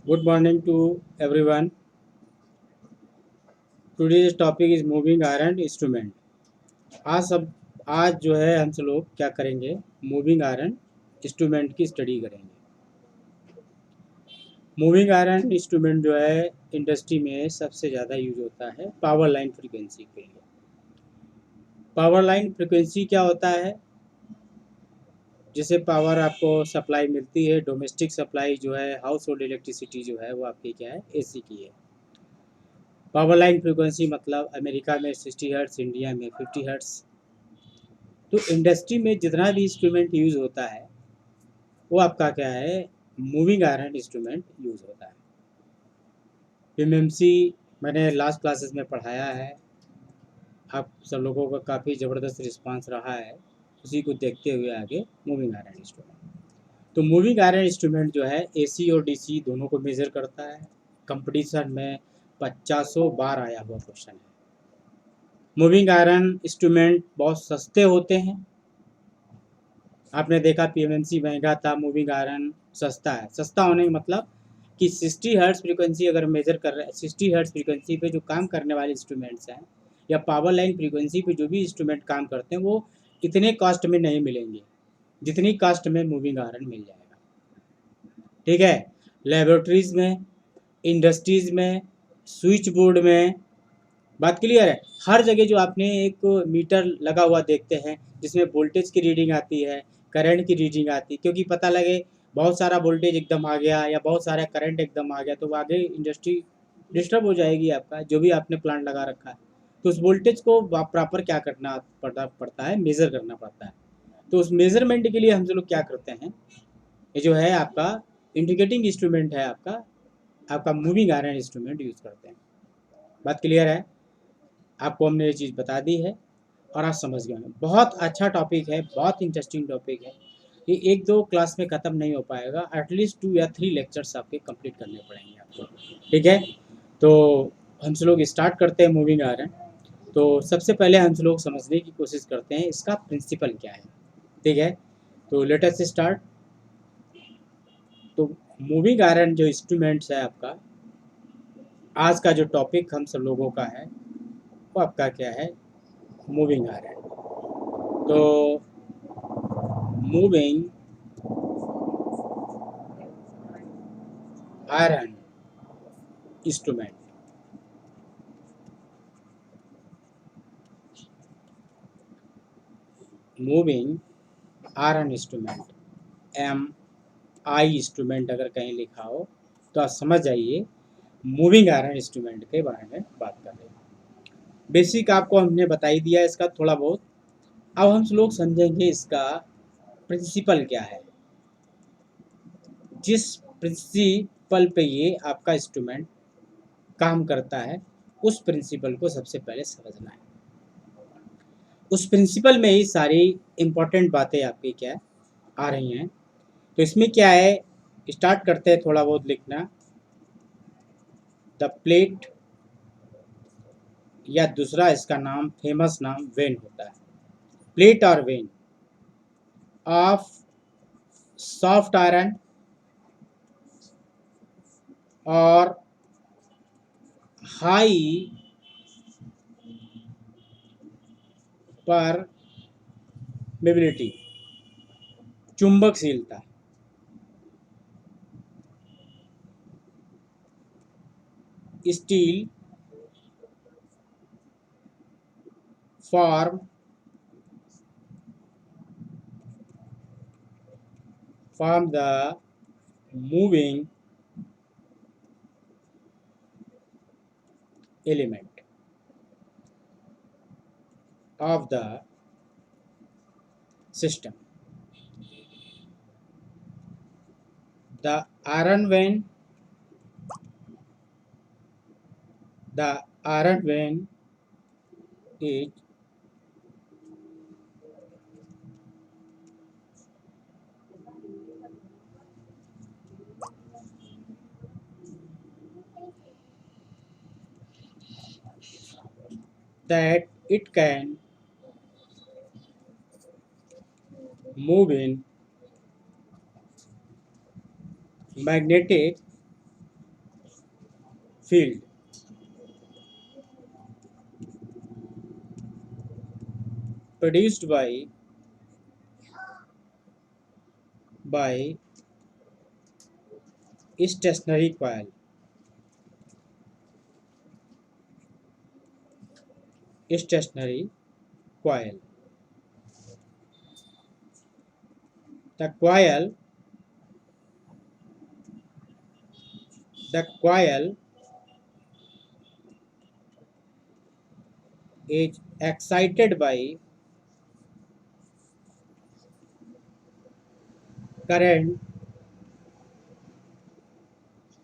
Good morning to everyone. Today's topic is moving iron instrument. आज जो है हम सब लोग क्या करेंगे? मूविंग आयरन इंस्ट्रूमेंट की स्टडी करेंगे। मूविंग आयरन इंस्ट्रूमेंट जो है इंडस्ट्री में सबसे ज़्यादा यूज होता है पावर लाइन फ्रीक्वेंसी के लिए। पावर लाइन फ्रीक्वेंसी क्या होता है? जिसे पावर आपको सप्लाई मिलती है, डोमेस्टिक सप्लाई जो है, हाउस होल्ड इलेक्ट्रिसिटी जो है वो आपकी क्या है? एसी की है। पावर लाइन फ्रीक्वेंसी मतलब अमेरिका में 60 हर्ट्स, इंडिया में 50 हर्ट्स। तो इंडस्ट्री में जितना भी इंस्ट्रूमेंट यूज़ होता है वो आपका क्या है? मूविंग आयरन इंस्ट्रूमेंट यूज़ होता है। पीएमएमसी मैंने लास्ट क्लासेस में पढ़ाया है। आप सब लोगों का काफ़ी ज़बरदस्त रिस्पांस रहा है। उसी को देखते हुए आगे मूविंग आयरन इंस्ट्रूमेंट। तो मूविंग आयरन इंस्ट्रूमेंट जो है एसी और डीसी दोनों को मेज़र करता है। कंपटीशन में 50 बार आया हुआ क्वेश्चन है। मूविंग आयरन इंस्ट्रूमेंट बहुत सस्ते होते हैं। आपने देखा पीएमएमसी महंगा था, मूविंग आयरन सस्ता है। सस्ता होने का मतलब कि 60 हर्ट्ज फ्रीक्वेंसी अगर मेजर कर रहे हैं, 60 हर्ट्ज फ्रीक्वेंसी पे जो काम करने वाले इंस्ट्रूमेंट्स हैं या पावर लाइन फ्रीक्वेंसी पे जो भी इंस्ट्रूमेंट काम करते हैं वो इतने कॉस्ट में नहीं मिलेंगे जितनी कॉस्ट में मूविंग आयरन मिल जाएगा। ठीक है। लेबोरेटरीज में, इंडस्ट्रीज में, स्विच बोर्ड में, बात क्लियर है। हर जगह जो आपने एक मीटर लगा हुआ देखते हैं जिसमें वोल्टेज की रीडिंग आती है, करंट की रीडिंग आती है, क्योंकि पता लगे बहुत सारा वोल्टेज एकदम आ गया या बहुत सारा करंट एकदम आ गया तो आगे इंडस्ट्री डिस्टर्ब हो जाएगी। आपका जो भी आपने प्लांट लगा रखा है तो उस वोल्टेज को प्रॉपर क्या करना पड़ता है? मेज़र करना पड़ता है। तो उस मेज़रमेंट के लिए हम लोग क्या करते हैं? ये जो है आपका इंडिकेटिंग इंस्ट्रूमेंट है, आपका आपका मूविंग आयरन इंस्ट्रूमेंट यूज़ करते हैं। बात क्लियर है? आपको हमने ये चीज़ बता दी है और आप समझ गए होंगे। बहुत अच्छा टॉपिक है, बहुत इंटरेस्टिंग टॉपिक है। ये एक दो क्लास में ख़त्म नहीं हो पाएगा, एटलीस्ट 2 या 3 लेक्चर्स आपके कंप्लीट करने पड़ेंगे आपको। ठीक है। तो हम सब लोग स्टार्ट करते हैं मूविंग आयरन। तो सबसे पहले हम सब लोग समझने की कोशिश करते हैं इसका प्रिंसिपल क्या है। ठीक है। तो लेट अस स्टार्ट। तो मूविंग आयरन जो इंस्ट्रूमेंट्स है आपका, आज का जो टॉपिक हम सब लोगों का है वो आपका क्या है? Moving iron. तो moving iron instrument, moving iron instrument, M I instrument अगर कहीं लिखा हो तो आप समझ जाइए मूविंग आयरन इंस्ट्रूमेंट के बारे में बात कर रहे हैं। बेसिक आपको हमने बता ही दिया इसका थोड़ा बहुत। अब हम लोग समझेंगे इसका प्रिंसिपल क्या है। जिस प्रिंसिपल पे ये आपका इंस्ट्रूमेंट काम करता है उस प्रिंसिपल को सबसे पहले समझना है। उस प्रिंसिपल में ही सारी इम्पोर्टेंट बातें आपकी क्या आ रही हैं। तो इसमें क्या है? स्टार्ट करते हैं थोड़ा बहुत लिखना। द प्लेट, या दूसरा इसका नाम फेमस नाम वेन होता है। प्लेट और वेन ऑफ सॉफ्ट आयरन और हाई परमेबिलिटी, चुंबकशीलता, steel form form the moving element of the system. The iron vein, the iron vein is that it can move in magnetic field produced by stationary coil. Stationary coil. The coil is excited by current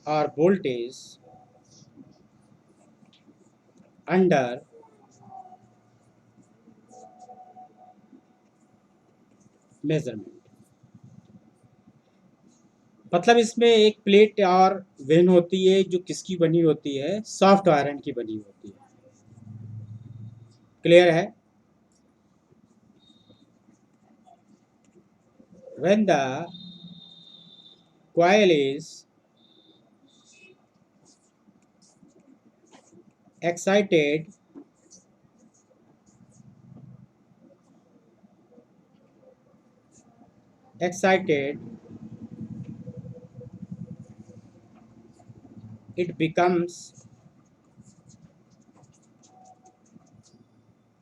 or voltage under measurement. मतलब इसमें एक plate और when होती है जो किसकी बनी होती है, सॉफ्ट आयरन की बनी होती है। क्लियर है? When the coil is excited it becomes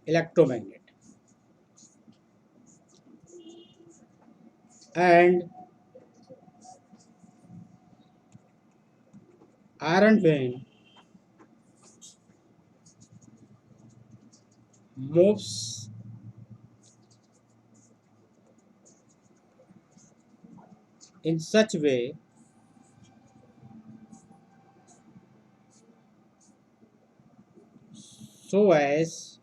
electromagnet, and iron vein moves in such way so as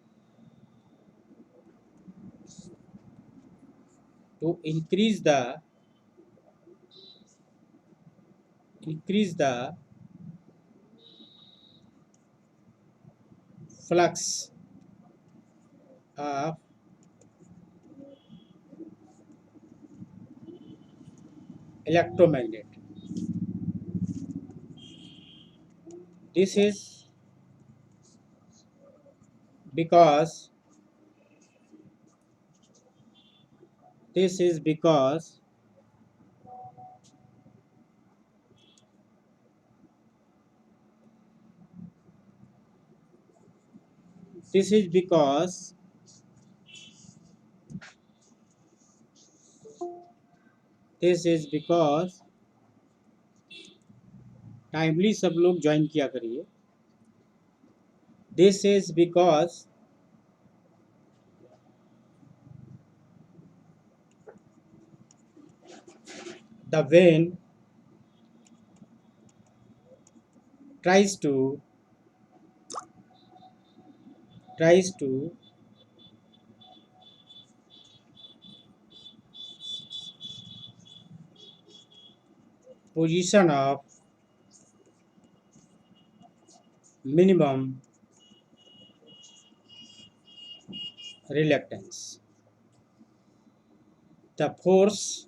to increase the flux of electromagnet. This is because timely सब लोग ज्वाइन किया करिए। This is because the vein tries to position of minimum reluctance. The force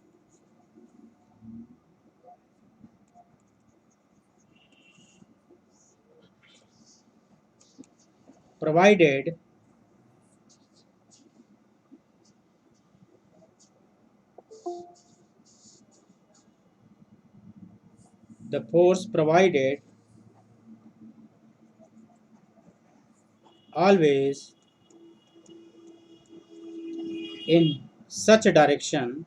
provided always in such a direction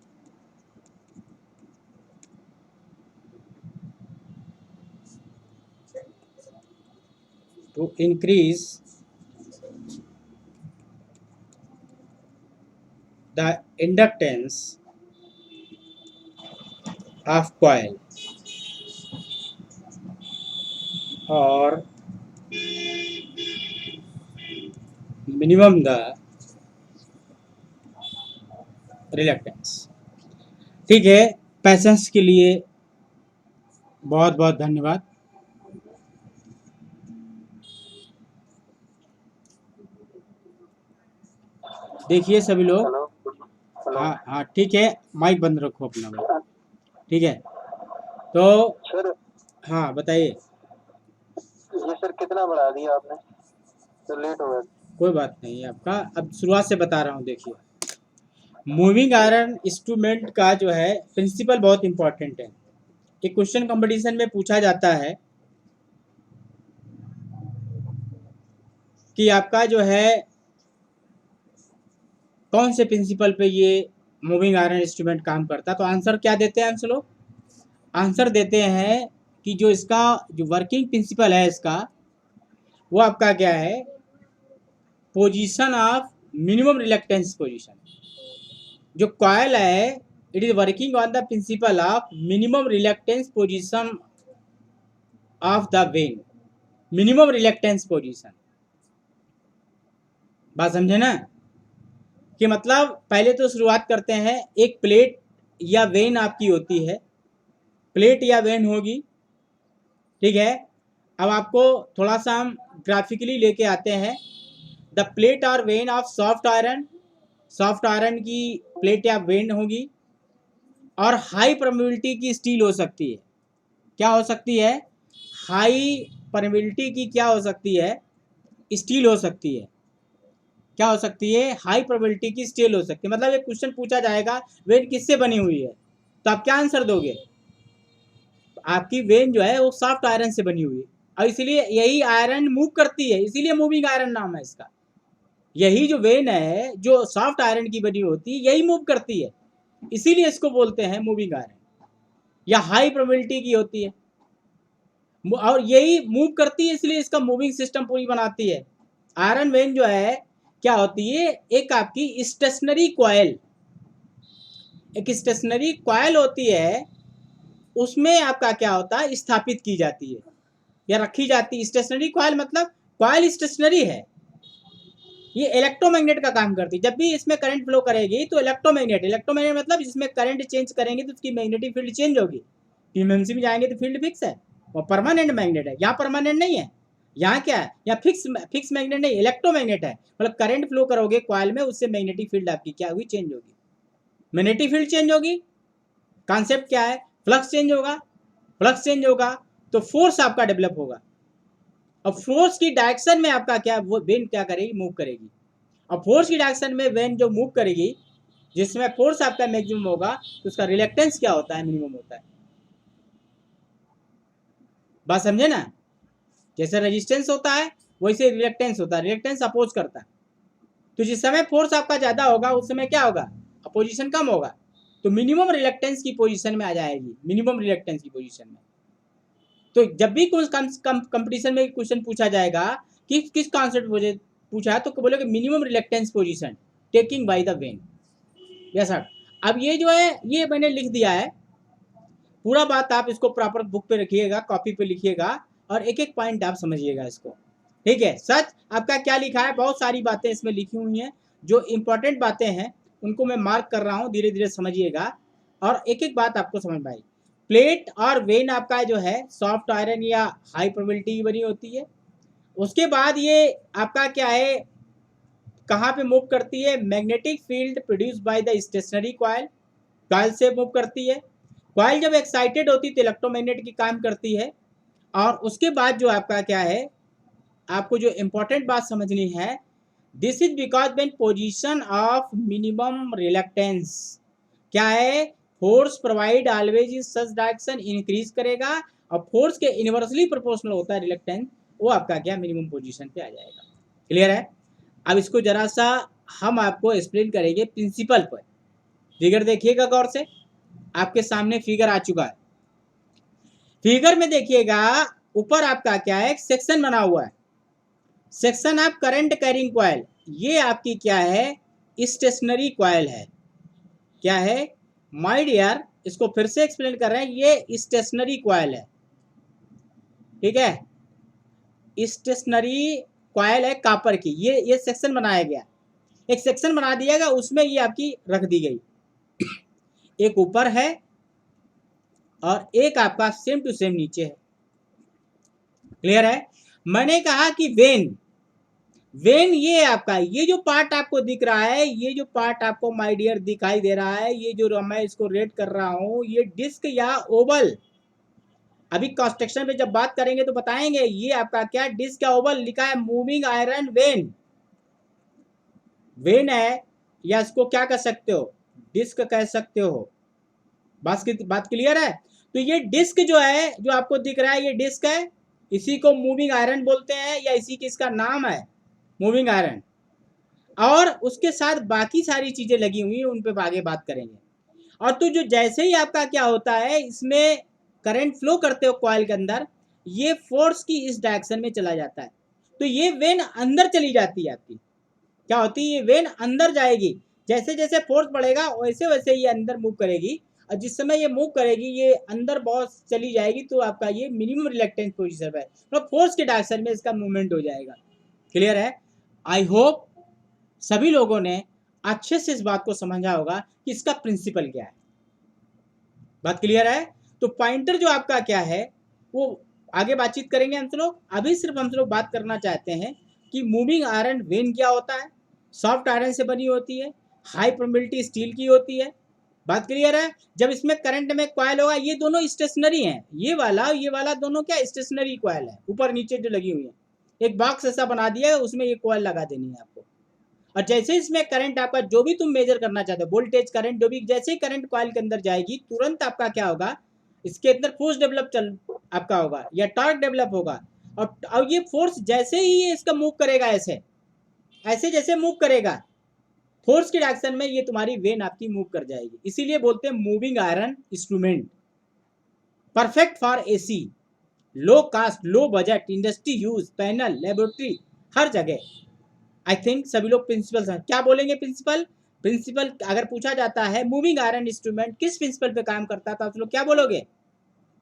to increase the inductance of coil or minimum the reluctance. ठीक है, patience के लिए बहुत बहुत धन्यवाद। देखिए सभी लोग, हाँ ठीक है, माइक बंद रखो अपना भाई, ठीक है। तो हाँ बताइए। ये सर कितना बढ़ा दिया आपने, तो लेट हो गया। कोई बात नहीं आपका, अब शुरुआत से बता रहा हूँ। देखिए, मूविंग आयरन इंस्ट्रूमेंट का जो है प्रिंसिपल बहुत इंपॉर्टेंट है। एक क्वेश्चन कंपटीशन में पूछा जाता है कि आपका जो है कौन से प्रिंसिपल पे ये मूविंग आयरन इंस्ट्रूमेंट काम करता है, तो आंसर क्या देते हैं हम लोग? आंसर देते हैं कि जो इसका जो वर्किंग प्रिंसिपल है इसका, वो आपका क्या है? Position of minimum reluctance position. जो कॉयल है, it is working on the principle of minimum reluctance position of the when. Minimum reluctance position, बात समझे ना? कि मतलब पहले तो शुरुआत करते हैं, एक प्लेट या वेन आपकी होती है, प्लेट या वेन होगी, ठीक है। अब आपको थोड़ा सा हम ग्राफिकली लेके आते हैं। द प्लेट और vane of soft iron, soft iron की प्लेट या वेन होगी, और हाई परमेबिलिटी की स्टील हो सकती है। क्या हो सकती है? हाई परमेबिलिटी की क्या हो सकती है? स्टील हो सकती है। क्या हो सकती है? हाई प्रोबेबिलिटी की स्टील हो सकती है। मतलब एक क्वेश्चन पूछा जाएगा वेन किससे बनी हुई है, तो आप क्या आंसर दोगे? तो आपकी वेन जो है वो सॉफ्ट आयरन से बनी हुई है, और इसीलिए यही आयरन मूव करती है, इसीलिए मूविंग आयरन नाम है इसका। यही जो वेन है जो सॉफ्ट आयरन की बनी होती है, यही मूव करती है, इसीलिए इसको बोलते हैं मूविंग आयरन, या हाई प्रोबेबिलिटी की होती है, और यही मूव करती है, इसलिए इसका मूविंग सिस्टम पूरी बनाती है। आयरन वेन जो है क्या होती है? एक आपकी स्टेशनरी कॉयल, एक स्टेशनरी कॉयल होती है, उसमें आपका क्या होता है? स्थापित की जाती है या रखी जाती है। स्टेशनरी कॉयल मतलब कॉयल स्टेशनरी है, ये इलेक्ट्रोमैग्नेट का काम करती है। जब भी इसमें करंट फ्लो करेगी तो इलेक्ट्रोमैग्नेट, इलेक्ट्रोमैग्नेट मतलब इसमें करंट चेंज करेंगे तो उसकी मैग्नेटिक फील्ड चेंज होगी। पीएमएमसी में जाएंगे तो फील्ड फिक्स है, वो परमानेंट मैग्नेट है। यहाँ परमानेंट नहीं है, यहाँ क्या है? यहाँ फिक्स मैग्नेट नहीं, इलेक्ट्रोमैग्नेट है। मतलब करंट फ्लो करोगे कॉयल में, उससे मैग्नेटिक फील्ड आपकी क्या होगी? चेंज होगी, मैग्नेटिक फील्ड चेंज होगी। कॉन्सेप्ट क्या है? फ्लक्स चेंज होगा, फ्लक्स चेंज होगा तो फोर्स आपका डेवलप होगा, और फोर्स की डायरेक्शन में आपका क्या, वो वेन क्या करेगी? मूव करेगी। और फोर्स की डायरेक्शन में वेन जो मूव करेगी, जिसमें फोर्स आपका मैक्सिमम होगा, तो उसका रिलेक्टेंस क्या होता है? मिनिमम होता है। बात समझे ना? जैसे रेजिस्टेंस होता है वैसे रिलेक्टेंस होता है, रिलेक्टेंस अपोज करता है। तो जिस समय फोर्स आपका ज्यादा होगा उस समय क्या होगा? अपोजिशन कम होगा, तो मिनिमम रिलेक्टेंस की पोजीशन में आ जाएगी, मिनिमम रिलेक्टेंस की पोजीशन में। तो जब भी कंपटीशन में क्वेश्चन पूछा जाएगा कि किस कॉन्सेप्ट पूछा है, तो बोलोगे minimum reluctance position taking by the when. Yes sir. अब ये जो है ये मैंने लिख दिया है, पूरा बात आप इसको प्रॉपर बुक पे रखिएगा, कॉपी पे लिखिएगा, और एक एक पॉइंट आप समझिएगा इसको, ठीक है। सच आपका क्या लिखा है? बहुत सारी बातें इसमें लिखी हुई हैं, जो इंपॉर्टेंट बातें हैं उनको मैं मार्क कर रहा हूँ, धीरे धीरे समझिएगा और एक एक बात आपको समझ में आई। प्लेट और वेन आपका जो है सॉफ्ट आयरन या हाई प्रोबेबिलिटी की बनी होती है। उसके बाद ये आपका क्या है, कहाँ पे मूव करती है? Magnetic field produce by the stationary coil, coil से मूव करती है। कॉयल जब एक्साइटेड होती है तो इलेक्ट्रोमैग्नेट की काम करती है। और उसके बाद जो आपका क्या है, आपको जो इंपॉर्टेंट बात समझनी है, this is because when position of minimum reluctance क्या है, force provide always in such direction increase करेगा, और फोर्स के इनवर्सली प्रोपोर्शनल होता है रिलक्टेंस, वो आपका क्या मिनिमम पोजीशन पे आ जाएगा। क्लियर है? अब इसको जरा सा हम आपको एक्सप्लेन करेंगे प्रिंसिपल पर। फिगर देखिएगा गौर से, आपके सामने फिगर आ चुका है। फिगर में देखिएगा ऊपर आपका क्या है, एक सेक्शन बना हुआ है, section of current carrying coil. ये आपकी क्या है? स्टेशनरी कॉयल है। क्या है माय डियर? इसको फिर से एक्सप्लेन कर रहे हैं, ये स्टेशनरी कॉयल है, ठीक है। स्टेशनरी कॉयल है कॉपर की। ये सेक्शन बनाया गया, एक सेक्शन बना दिया गया, उसमें ये आपकी रख दी गई। एक ऊपर है और एक आपका सेम टू सेम नीचे है। क्लियर है? मैंने कहा कि वेन, वेन ये आपका, ये जो पार्ट आपको दिख रहा है, ये जो पार्ट आपको माय डियर दिखाई दे रहा है, ये जो मैं इसको रेड कर रहा हूं, ये डिस्क या ओवल, अभी कंस्ट्रक्शन पे जब बात करेंगे तो बताएंगे ये आपका क्या डिस्क या ओवल लिखा है मूविंग आयरन वेन, वेन है या इसको क्या कह सकते हो, डिस्क कह सकते हो। बात क्लियर है। तो ये डिस्क जो है जो आपको दिख रहा है ये डिस्क है, इसी को मूविंग आयरन बोलते हैं या इसी की इसका नाम है मूविंग आयरन। और उसके साथ बाकी सारी चीजें लगी हुई हैं उन पे आगे बात करेंगे। और तो जो जैसे ही आपका क्या होता है इसमें करंट फ्लो करते हो कॉइल के अंदर, ये फोर्स की इस डायरेक्शन में चला जाता है, तो ये वेन अंदर चली जाती है आपकी, क्या होती है ये वेन अंदर जाएगी, जैसे जैसे फोर्स बढ़ेगा वैसे वैसे ये अंदर मूव करेगी, और जिस समय ये मूव करेगी ये अंदर बहुत चली जाएगी तो आपका ये मिनिमम रिलक्टेंस पोजीशन है, तो फोर्स के डायरेक्शन में इसका मूवमेंट हो जाएगा। क्लियर है। आई होप सभी लोगों ने अच्छे से इस बात को समझा होगा कि इसका प्रिंसिपल क्या है। बात क्लियर है। तो पॉइंटर जो आपका क्या है वो आगे बातचीत करेंगे हम लोग। अभी सिर्फ हम लोग बात करना चाहते हैं कि मूविंग आयरन वेन क्या होता है, सॉफ्ट आयरन से बनी होती है, हाई प्रोबेबिलिटी स्टील की होती है। बात क्लियर है। जब इसमें करंट में कॉयल होगा, ये दोनों स्टेशनरी हैं, ये वाला दोनों क्या स्टेशनरी कॉयल है, ऊपर नीचे जो लगी हुई है, एक बॉक्स ऐसा बना दिया है उसमें ये कॉयल लगा देनी है आपको। और जैसे इसमें करंट आपका जो भी तुम मेजर करना चाहते हो, वोल्टेज करंट जो भी, जैसे ही करंट कॉइल के अंदर जाएगी तुरंत आपका क्या होगा, इसके अंदर फोर्स डेवलप आपका होगा या टॉर्क डेवलप होगा। और ये फोर्स जैसे ही ये इसका मूव करेगा, ऐसे ऐसे जैसे मूव करेगा फोर्स की डायरेक्शन में, ये तुम्हारी वेन आपकी मूव कर जाएगी। इसीलिए बोलते हैं moving iron instrument, perfect for AC, low cost low budget, industry use, panel, laboratory, हर जगह। आई थिंक सभी लोग प्रिंसिपल समझ, क्या बोलेंगे प्रिंसिपल, प्रिंसिपल अगर पूछा जाता है मूविंग आयरन इंस्ट्रूमेंट किस प्रिंसिपल पे काम करता है तो आप लोग क्या बोलोगे,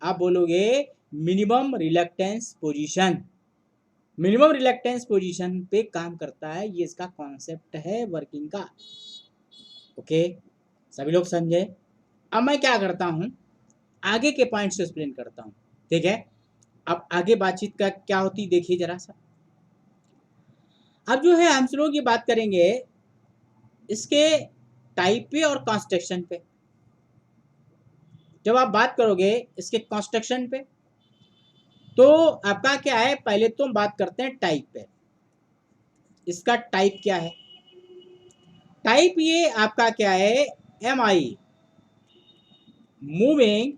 आप बोलोगे minimum reluctance position, minimum reluctance position पे काम करता है, ये इसका कॉन्सेप्ट है वर्किंग का। ओके, सभी लोग समझे। अब मैं क्या करता हूं, आगे के पॉइंट्स एक्सप्लेन करता हूं, ठीक है। अब आगे बातचीत का क्या होती देखिए जरा सा। अब जो है हम लोग ये बात करेंगे इसके टाइप पे और कंस्ट्रक्शन पे। जब आप बात करोगे इसके कंस्ट्रक्शन पे तो आपका क्या है, पहले तो हम बात करते हैं टाइप पे। इसका टाइप क्या है, टाइप ये आपका क्या है, MI मूविंग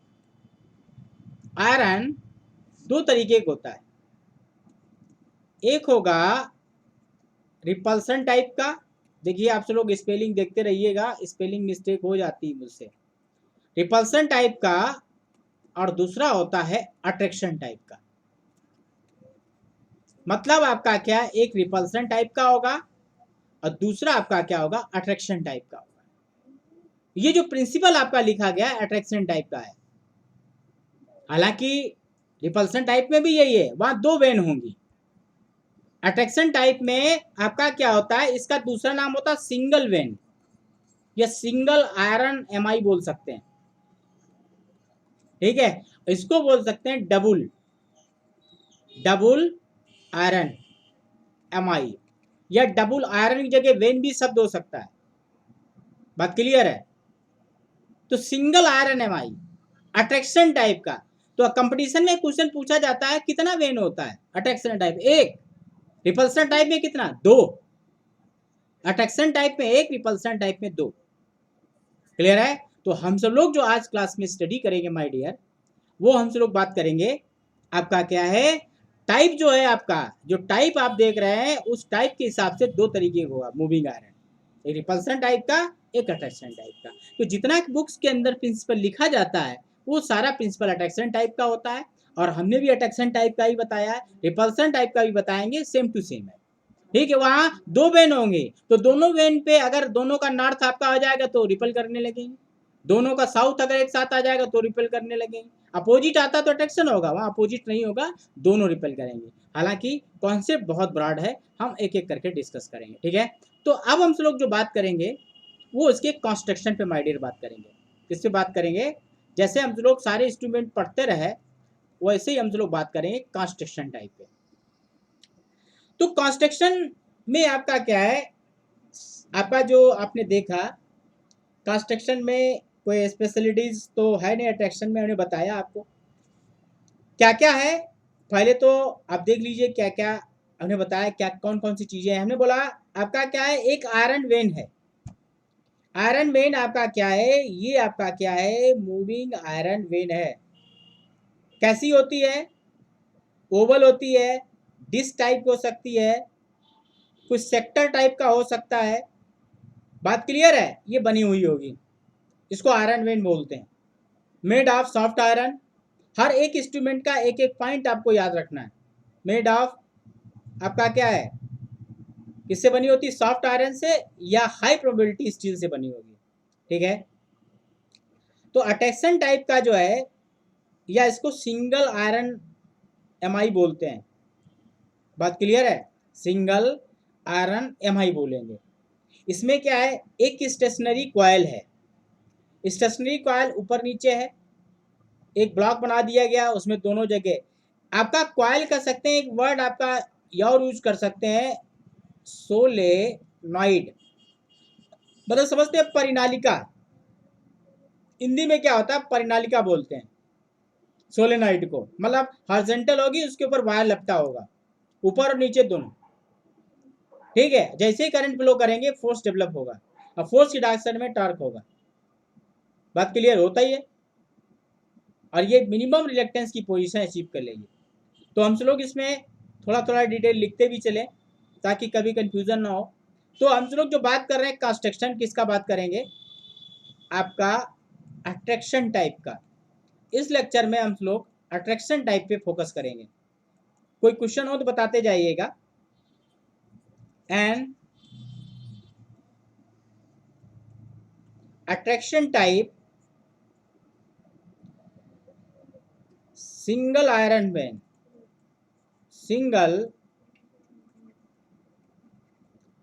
आयरन दो तरीके का होता है। एक होगा रिपल्सन टाइप का, देखिए आप सब लोग स्पेलिंग देखते रहिएगा, स्पेलिंग मिस्टेक हो जाती है मुझसे। रिपल्सन टाइप का, और दूसरा होता है अट्रैक्शन टाइप का। मतलब आपका क्या, एक रिपल्सन टाइप का होगा और दूसरा आपका क्या होगा, अट्रैक्शन टाइप का होगा। ये जो प्रिंसिपल आपका लिखा गया है अट्रैक्शन टाइप का है, हालांकि रिपल्सन टाइप में भी यही है, वहां दो वेन होंगी। अट्रैक्शन टाइप में आपका क्या होता है, इसका दूसरा नाम होता है सिंगल वेन या सिंगल आयरन MI बोल सकते हैं, ठीक है। इसको बोल सकते हैं डबल आयरन MI, या डबल आयरन की जगह वेन भी शब्द हो सकता है। बात क्लियर है। तो single iron MI attraction type का, तो कंपटीशन में क्वेश्चन पूछा जाता है कितना वेन होता है अट्रैक्शन टाइप, एक, रिपल्सन टाइप में कितना, दो। अट्रैक्शन टाइप में एक, रिपल्सन टाइप में दो। क्लियर है। तो हम सब लोग जो आज क्लास में स्टडी करेंगे माय डियर, वो हम सब लोग बात करेंगे आपका क्या है, टाइप जो है आपका, जो टाइप आप देख रहे हैं उस टाइप के हिसाब से दो तरीके का होगा मूविंग आयरन, एक रिपल्सन टाइप का, एक अट्रैक्शन टाइप का। तो जितना बुक्स के अंदर प्रिंसिपल लिखा जाता है वो सारा प्रिंसिपल अट्रैक्शन टाइप का होता है, और हमने भी अट्रैक्शन टाइप का ही बताया है, रिपल्सन टाइप का भी बताएंगे, सेम टू सेम है, ठीक है। वहां दो वेन होंगे तो दोनों वेन पे अगर दोनों का नॉर्थ आपका आ जाएगा तो रिपल करने लगेंगे, दोनों का साउथ अगर एक साथ आ जाएगा तो रिपल करने लगेंगे, अपोजिट आता तो अट्रैक्शन होगा, वहां अपोजिट नहीं होगा, दोनों रिपल करेंगे। हालांकि कॉन्सेप्ट बहुत ब्रॉड है, हम एक एक करके डिस्कस करेंगे, ठीक है। तो अब हम लोग जो बात करेंगे वो इसके कंस्ट्रक्शन पे माय डियर बात करेंगे। किस पे बात करेंगे, जैसे हम लोग सारे इंस्ट्रूमेंट पढ़ते रहे वैसे ही हम लोग बात करेंगे कंस्ट्रक्शन टाइप पे। तो कंस्ट्रक्शन में आपका क्या है, आपका जो आपने देखा कंस्ट्रक्शन में कोई स्पेशलिटीज तो है नहीं, अट्रैक्शन में हमने बताया आपको। क्या क्या है, पहले तो आप देख लीजिए क्या क्या हमने बताया, क्या कौन कौन सी चीजें हैं। हमने बोला आपका क्या है, एक आयरन वेन है। आयरन वेन आपका क्या है, ये आपका क्या है, मूविंग आयरन वेन है। कैसी होती है, ओवल होती है, डिस्क टाइप हो सकती है, कुछ सेक्टर टाइप का हो सकता है। बात क्लियर है, ये बनी हुई होगी, इसको आयरन वेन बोलते हैं। मेड ऑफ सॉफ्ट आयरन, हर एक इंस्ट्रूमेंट का एक एक पॉइंट आपको याद रखना है। मेड ऑफ आपका क्या है, किससे बनी होती है, सॉफ्ट आयरन से या हाई प्रोबेबिलिटी स्टील से बनी होगी। ठीक है, तो अटैक्शन टाइप का जो है, या इसको सिंगल आयरन एमआई बोलते हैं। बात क्लियर है, सिंगल आयरन एमआई बोलेंगे। इसमें क्या है, एक स्टेशनरी कॉयल है, स्टेशनरी कॉयल ऊपर नीचे है, एक ब्लॉक बना दिया गया, उसमें दोनों जगह आपका कॉयल कर सकते हैं। एक वर्ड आपका और यूज कर सकते हैं, सोलेनॉइड, मतलब समझते हैं परिनालिका। हिंदी में क्या होता है, परिनालिका बोलते हैं सोलेनॉइड को। मतलब हॉरिजॉन्टल होगी, उसके ऊपर वायर लपटा होगा, ऊपर और नीचे दोनों। ठीक है, जैसे ही करंट फ्लो करेंगे फोर्स डेवलप होगा, और फोर्स की डायरेक्शन में टॉर्क होगा। बात क्लियर होता ही है, और ये मिनिमम रिलेक्टेंस की पोजीशन अचीव कर लेगी। तो हम लोग इसमें थोड़ा थोड़ा डिटेल लिखते भी चलें ताकि कभी कंफ्यूजन ना हो। तो हम लोग जो बात कर रहे हैं कंस्ट्रक्शन किसका बात करेंगे, आपका अट्रैक्शन टाइप का। इस लेक्चर में हम लोग अट्रैक्शन टाइप पे फोकस करेंगे। कोई क्वेश्चन हो तो बताते जाइएगा। And attraction type, single iron when, single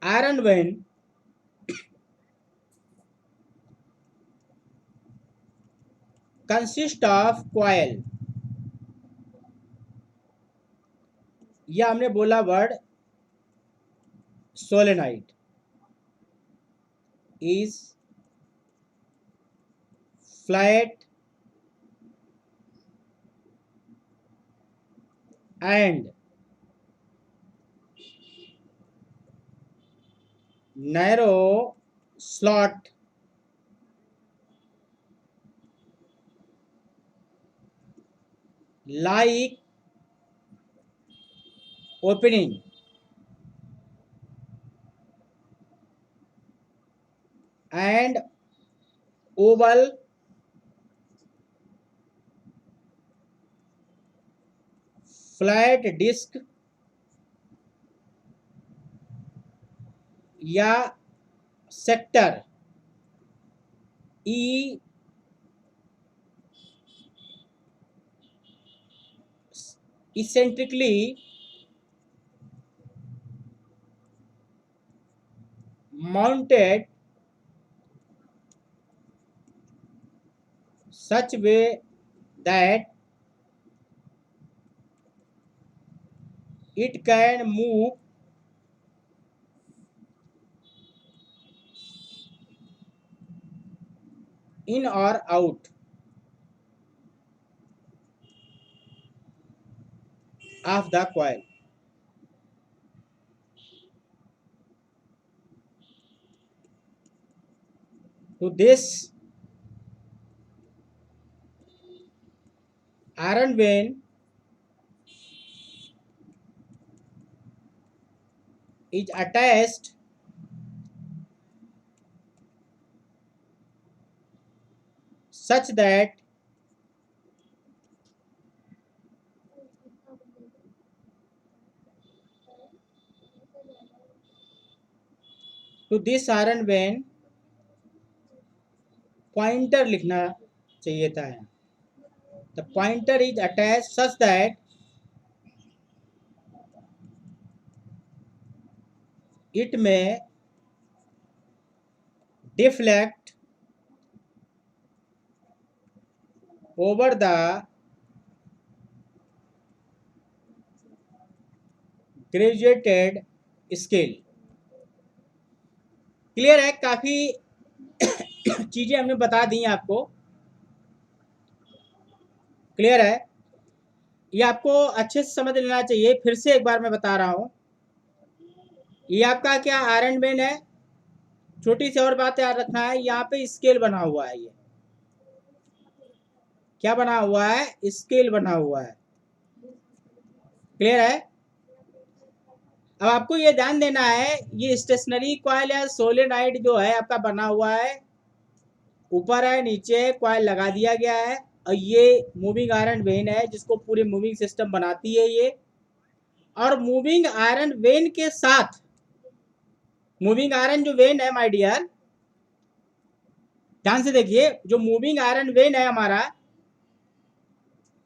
iron when consist of coil, या हमने बोला word solenoid, is flat and narrow slot like opening and oval flat disc या sector E eccentrically mounted such way that it can move in or out of the coil. So this iron vein is attached such that to this iron vein pointer लिखना चाहिए था। The pointer is attach such that it may deflect over the graduated scale. Clear है, काफी चीजें हमने बता दी आपको। Clear है, ये आपको अच्छे से समझ लेना चाहिए। फिर से एक बार मैं बता रहा हूँ, ये आपका क्या आयरन बेन है। छोटी सी और बात याद रखना है, यहाँ पे स्केल बना हुआ है। ये क्या बना हुआ है? स्केल बना हुआ है। क्लियर है? अब आपको ये ध्यान देना है, ये स्टेशनरी कॉइल या सोलेनॉइड जो है आपका बना हुआ है, ऊपर है नीचे कॉइल लगा दिया गया है, और ये मूविंग आयरन वेन है जिसको पूरे मूविंग सिस्टम बनाती है ये। और मूविंग आयरन वेन के साथ, मूविंग आयरन जो वेन है माय डियर, ध्यान से देखिए, जो मूविंग आयरन वेन है हमारा,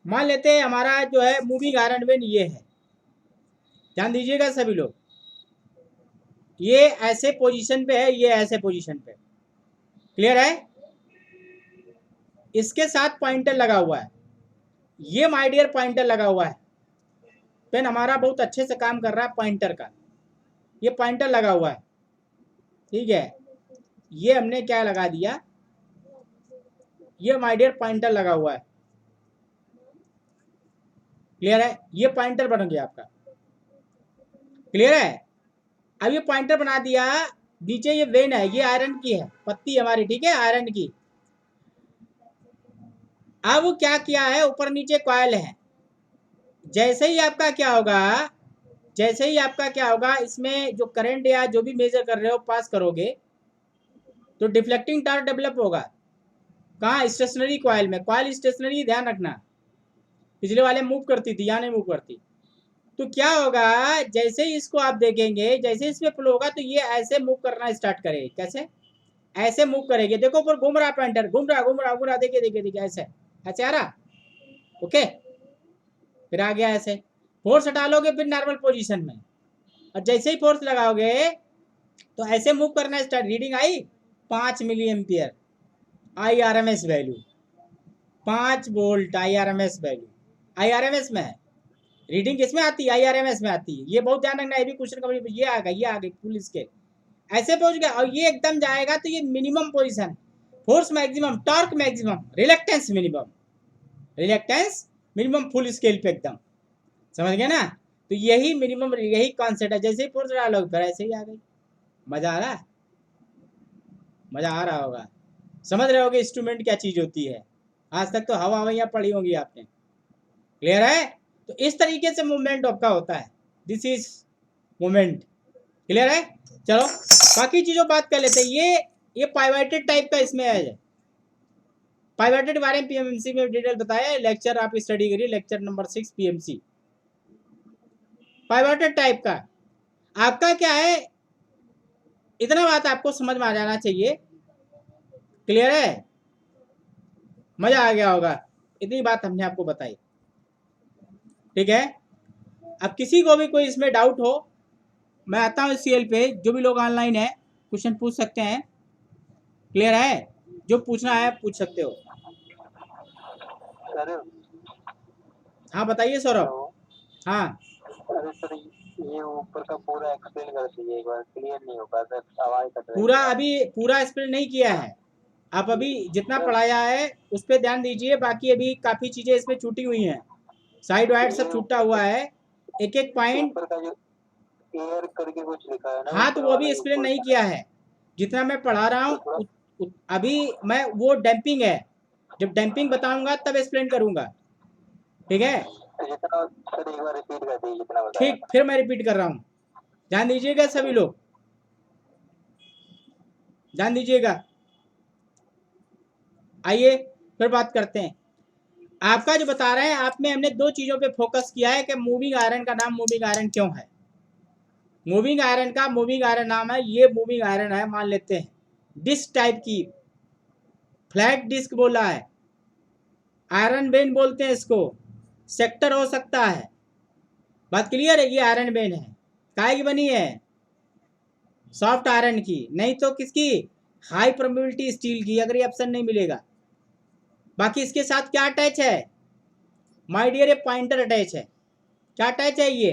मान लेते हैं हमारा जो है मूविंग आयरन वेन ये है। ध्यान दीजिएगा सभी लोग, ये ऐसे पोजीशन पे है, ये ऐसे पोजीशन पे। क्लियर है? इसके साथ पॉइंटर लगा हुआ है, ये माय डियर पॉइंटर लगा हुआ है। पेन हमारा बहुत अच्छे से काम कर रहा है पॉइंटर का, ये पॉइंटर लगा हुआ है। ठीक है, ये हमने क्या लगा दिया, ये माय डियर पॉइंटर लगा हुआ है। क्लियर है? ये पॉइंटर बन गया आपका। क्लियर है? अब ये पॉइंटर बना दिया, नीचे ये वेन है, ये आयरन की है पत्ती हमारी, ठीक है, आयरन की। अब क्या किया है, ऊपर नीचे कॉइल है। जैसे ही आपका क्या होगा, जैसे ही आपका क्या होगा, इसमें जो करंट या जो भी मेजर कर रहे हो पास करोगे, तो डिफ्लेक्टिंग टावर डेवलप होगा। कहाँ? स्टेशनरी कॉइल में। कॉइल स्टेशनरी, ध्यान रखना, पिछले वाले मूव करती थी, यहाँ नहीं मूव करती। तो क्या होगा, जैसे ही इसको आप देखेंगे, जैसे इसमें फ्लो होगा तो ये ऐसे मूव करना स्टार्ट करेगी। कैसे? ऐसे मूव करेगी। देखो ऊपर घूम रहा पॉइंटर, घूम रहा घूम रहा घूम रहा, देखिए देखिए देखिए, ऐसे ऐसे आ रहा। ओके, फिर आ गया ऐसे। फोर्स हटा लोगे फिर नॉर्मल पोजीशन में, और जैसे ही फोर्स लगाओगे तो ऐसे मूव करना start. Reading I 5 milli ampere IRMS value, 5 volt IRMS value. IRMS में है रीडिंग, किसमें आती है? IRMS में आती है। ये बहुत ध्यान रखना, ये भी क्वेश्चन कभी, ये आ गई, ये आ गई फुल स्केल, ऐसे पहुंच गया, और ये एकदम जाएगा तो ये minimum position, force maximum, torque maximum, reluctance minimum, reluctance minimum full scale पे एकदम। समझ गए ना? तो यही मिनिमम, यही कॉन्सेप्ट है। जैसे ही फोर्स डालोगे फिर ऐसे ही आ गई। मजा आ रहा है? मजा आ रहा होगा, समझ रहे होगे इंस्ट्रूमेंट क्या चीज होती है। आज तक तो हवा हवैया पड़ी होंगी आपने। क्लियर है? तो इस तरीके से मूवमेंट आपका होता है, दिस इज मूवमेंट। क्लियर है? चलो बाकी चीजों बात कर लेते हैं। ये पाइवटेड टाइप का इसमें है। पाइवटेड के बारे में पीएमसी में डिटेल बताया, लेक्चर आप स्टडी करिए, लेक्चर नंबर 6 पीएमसी। पाइवटेड टाइप का आपका क्या है, इतना बात आपको समझ में आ जाना चाहिए। क्लियर है? मजा आ गया होगा, इतनी बात हमने आपको बताई। ठीक है, अब किसी को भी कोई इसमें डाउट हो, मैं आता हूँ सीएल पे, जो भी लोग ऑनलाइन है क्वेश्चन पूछ सकते हैं। क्लियर है? जो पूछना है पूछ सकते हो। अरे हाँ बताइए सौरभ। हेलो। हाँ, अरे सर, ये ऊपर का पूरा एक्सप्लेन कर दीजिए एक बार, क्लियर नहीं हो पाया सर, आवाज कट रही पूरा है अभी पूरा एक्सप्लेन नहीं किया है। आप अभी जितना सर। पढ़ाया है उस पर ध्यान दीजिए, बाकी अभी काफ़ी चीज़ें इसमें छूटी हुई हैं, साइड वाइड ये सब छूटा हुआ है, एक एक पॉइंट। ऊपर का जो एयर करके कुछ लिखा है ना, हाँ, तो ऊपर वो वाला भी ही एक्सप्लेन ऊपर नहीं किया है जितना मैं पढ़ा रहा तो हूँ। थोड़ा अभी मैं वो डैम्पिंग है, जब डैम्पिंग बताऊंगा तब एक्सप्लेन करूंगा। ठीक है? जितना सर एक बार रिपीट कर दीजिए जितना बताया ठीक, था। फिर मैं रिपीट कर रहा हूँ, ध्यान दीजिएगा सभी लोग, ध्यान दीजिएगा। आइए फिर बात करते हैं। आपका जो बता रहे हैं, आप में हमने दो चीज़ों पे फोकस किया है कि मूविंग आयरन का नाम मूविंग आयरन क्यों है। मूविंग आयरन का मूविंग आयरन नाम है, ये मूविंग आयरन है, मान लेते हैं डिस्क टाइप की, फ्लैट डिस्क बोला है, आयरन बेन बोलते हैं इसको, सेक्टर हो सकता है। बात क्लियर है? ये आयरन बेन है, काय की बनी है? सॉफ्ट आयरन की, नहीं तो किसकी? हाई परमेबिलिटी स्टील की, अगर ये ऑप्शन नहीं मिलेगा। बाकी इसके साथ क्या अटैच है माय डियर? ये पॉइंटर अटैच है। क्या अटैच है? ये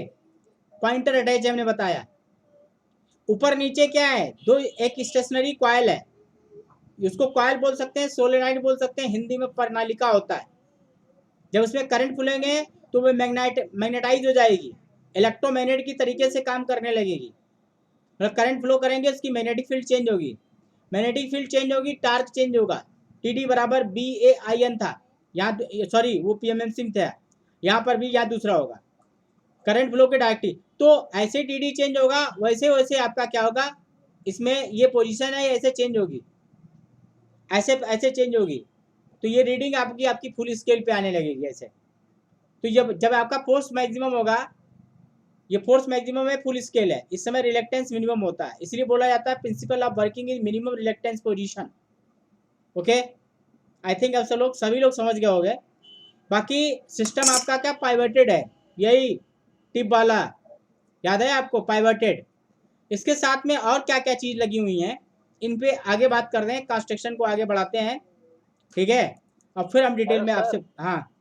पॉइंटर अटैच है, हमने बताया। ऊपर नीचे क्या है? दो, एक स्टेशनरी कॉइल है, उसको कॉइल बोल सकते हैं, सोलेनॉइड बोल सकते हैं, हिंदी में प्रणालिका होता है। जब उसमें करंट फुलेंगे तो वो मैग्नेटाइज हो जाएगी, इलेक्ट्रोमैग्नेट की तरीके से काम करने लगेगी। मतलब करंट फ्लो करेंगे, उसकी मैग्नेटिक फील्ड चेंज होगी, मैग्नेटिक फील्ड चेंज होगी, टार्क चेंज होगा। टी बराबर BAIN था, यहाँ सॉरी वो PMM सिंह था, यहाँ पर भी यहाँ दूसरा होगा, करंट फ्लो के डायरेक्टली। तो ऐसे TD चेंज होगा, वैसे वैसे आपका क्या होगा, इसमें ये पोजीशन है ऐसे चेंज होगी, ऐसे ऐसे चेंज होगी। तो ये रीडिंग आपकी आपकी फुल स्केल पे आने लगेगी ऐसे। तो जब जब आपका फोर्स मैक्सिमम होगा, ये फोर्स मैक्सिमम है, फुल स्केल है, इस समय रिलेक्टेंस मिनिमम होता है, इसलिए बोला जाता है principle of working is minimum reluctance position. Okay, I think अब सभी लोग समझ गए होंगे। बाकी सिस्टम आपका क्या पाइवटेड है, यही टिप वाला याद है आपको, पाइवटेड। इसके साथ में और क्या क्या चीज लगी हुई है, इन पे आगे बात कर रहे हैं, कंस्ट्रक्शन को आगे बढ़ाते हैं, ठीक है। अब फिर हम डिटेल में आपसे, हाँ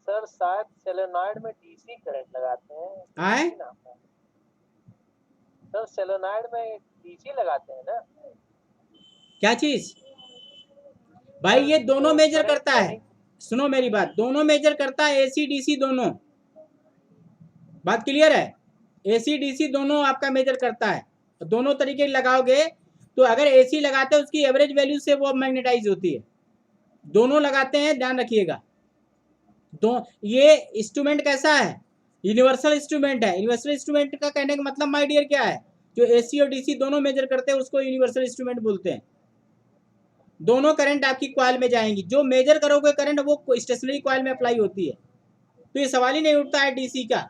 सर शायद सोलेनॉइड में डीसी करंट लगाते हैं, आए डीसी नाम है सर, सोलेनॉइड में डीसी लगाते हैं ना क्या चीज भाई, सर, ये दोनों जो मेजर करंट करता है, रनिंग। सुनो मेरी बात, दोनों मेजर करता है, AC DC दोनों, बात क्लियर है, AC DC दोनों आपका मेजर करता है, दोनों तरीके लगाओगे। तो अगर AC लगाते हैं उसकी एवरेज वैल्यू से वो मैग्नेटाइज होती है, दोनों लगाते हैं, ध्यान रखिएगा। दो ये इंस्ट्रूमेंट कैसा है, यूनिवर्सल इंस्ट्रूमेंट है। यूनिवर्सल इंस्ट्रूमेंट का कहने का मतलब माय डियर क्या है, जो AC और DC दोनों मेजर करते हैं उसको यूनिवर्सल इंस्ट्रूमेंट बोलते हैं। दोनों करंट आपकी कॉइल में जाएंगी, जो मेजर करोगे करंट वो स्टेशनरी कॉइल में अप्लाई होती है। तो ये सवाल ही नहीं उठता है DC का,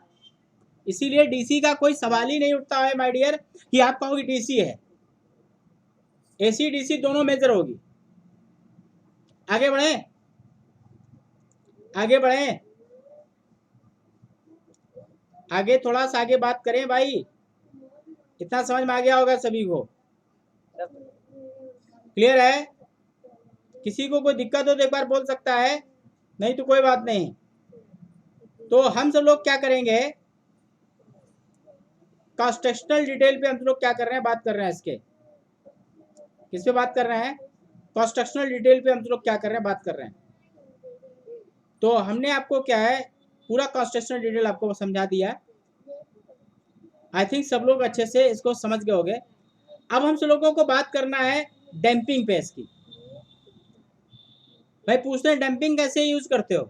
इसीलिए DC का कोई सवाल ही नहीं उठता है माय डियर कि आप कहोगे DC है, AC DC दोनों मेजर होगी। आगे बढ़े, आगे बढ़े, आगे थोड़ा सा आगे बात करें भाई, इतना समझ में आ गया होगा सभी को, क्लियर है। किसी को कोई दिक्कत हो तो एक बार बोल सकता है, नहीं तो कोई बात नहीं। तो हम सब लोग क्या करेंगे, कंस्ट्रक्शनल डिटेल पे हम लोग क्या कर रहे हैं, बात कर रहे हैं इसके, किस पे बात कर रहे हैं, कंस्ट्रक्शनल डिटेल पे हम लोग क्या कर रहे हैं, बात कर रहे हैं। तो हमने आपको क्या है, पूरा कंस्ट्रक्शनल डिटेल आपको समझा दिया। आई थिंक सब लोग अच्छे से इसको समझ गए होंगे। अब हम सब लोगों को बात करना है डैम्पिंग पे इसकी। भाई पूछते हैं डैम्पिंग कैसे यूज करते हो,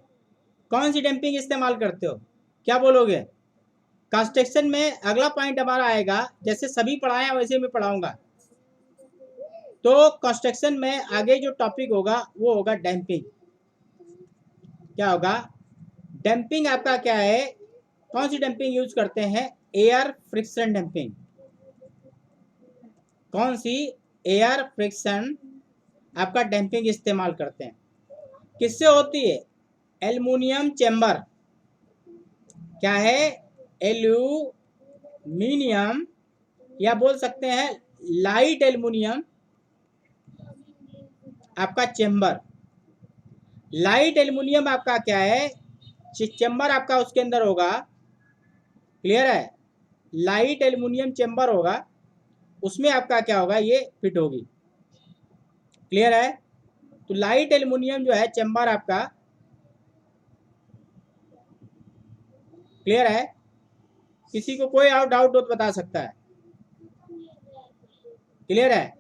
कौन सी डैम्पिंग इस्तेमाल करते हो, क्या बोलोगे। कंस्ट्रक्शन में अगला पॉइंट हमारा आएगा, जैसे सभी पढ़ाए वैसे मैं पढ़ाऊंगा। तो कंस्ट्रक्शन में आगे जो टॉपिक होगा वो होगा डैम्पिंग। क्या होगा, डैम्पिंग आपका क्या है, कौन सी डैम्पिंग यूज करते हैं, एयर फ्रिक्शन डैम्पिंग। कौन सी, एयर फ्रिक्शन आपका डैम्पिंग इस्तेमाल करते हैं। किससे होती है, एल्युमिनियम चेम्बर, क्या है, एल्यूमिनियम, या बोल सकते हैं लाइट एल्युमिनियम आपका चेम्बर। लाइट एल्युमिनियम आपका क्या है, चेम्बर आपका उसके अंदर होगा, क्लियर है, लाइट एल्युमिनियम चेम्बर होगा, उसमें आपका क्या होगा, ये फिट होगी, क्लियर है। तो लाइट एल्युमिनियम जो है चेम्बर आपका, क्लियर है, किसी को कोई और डाउट हो तो बता सकता है, क्लियर है।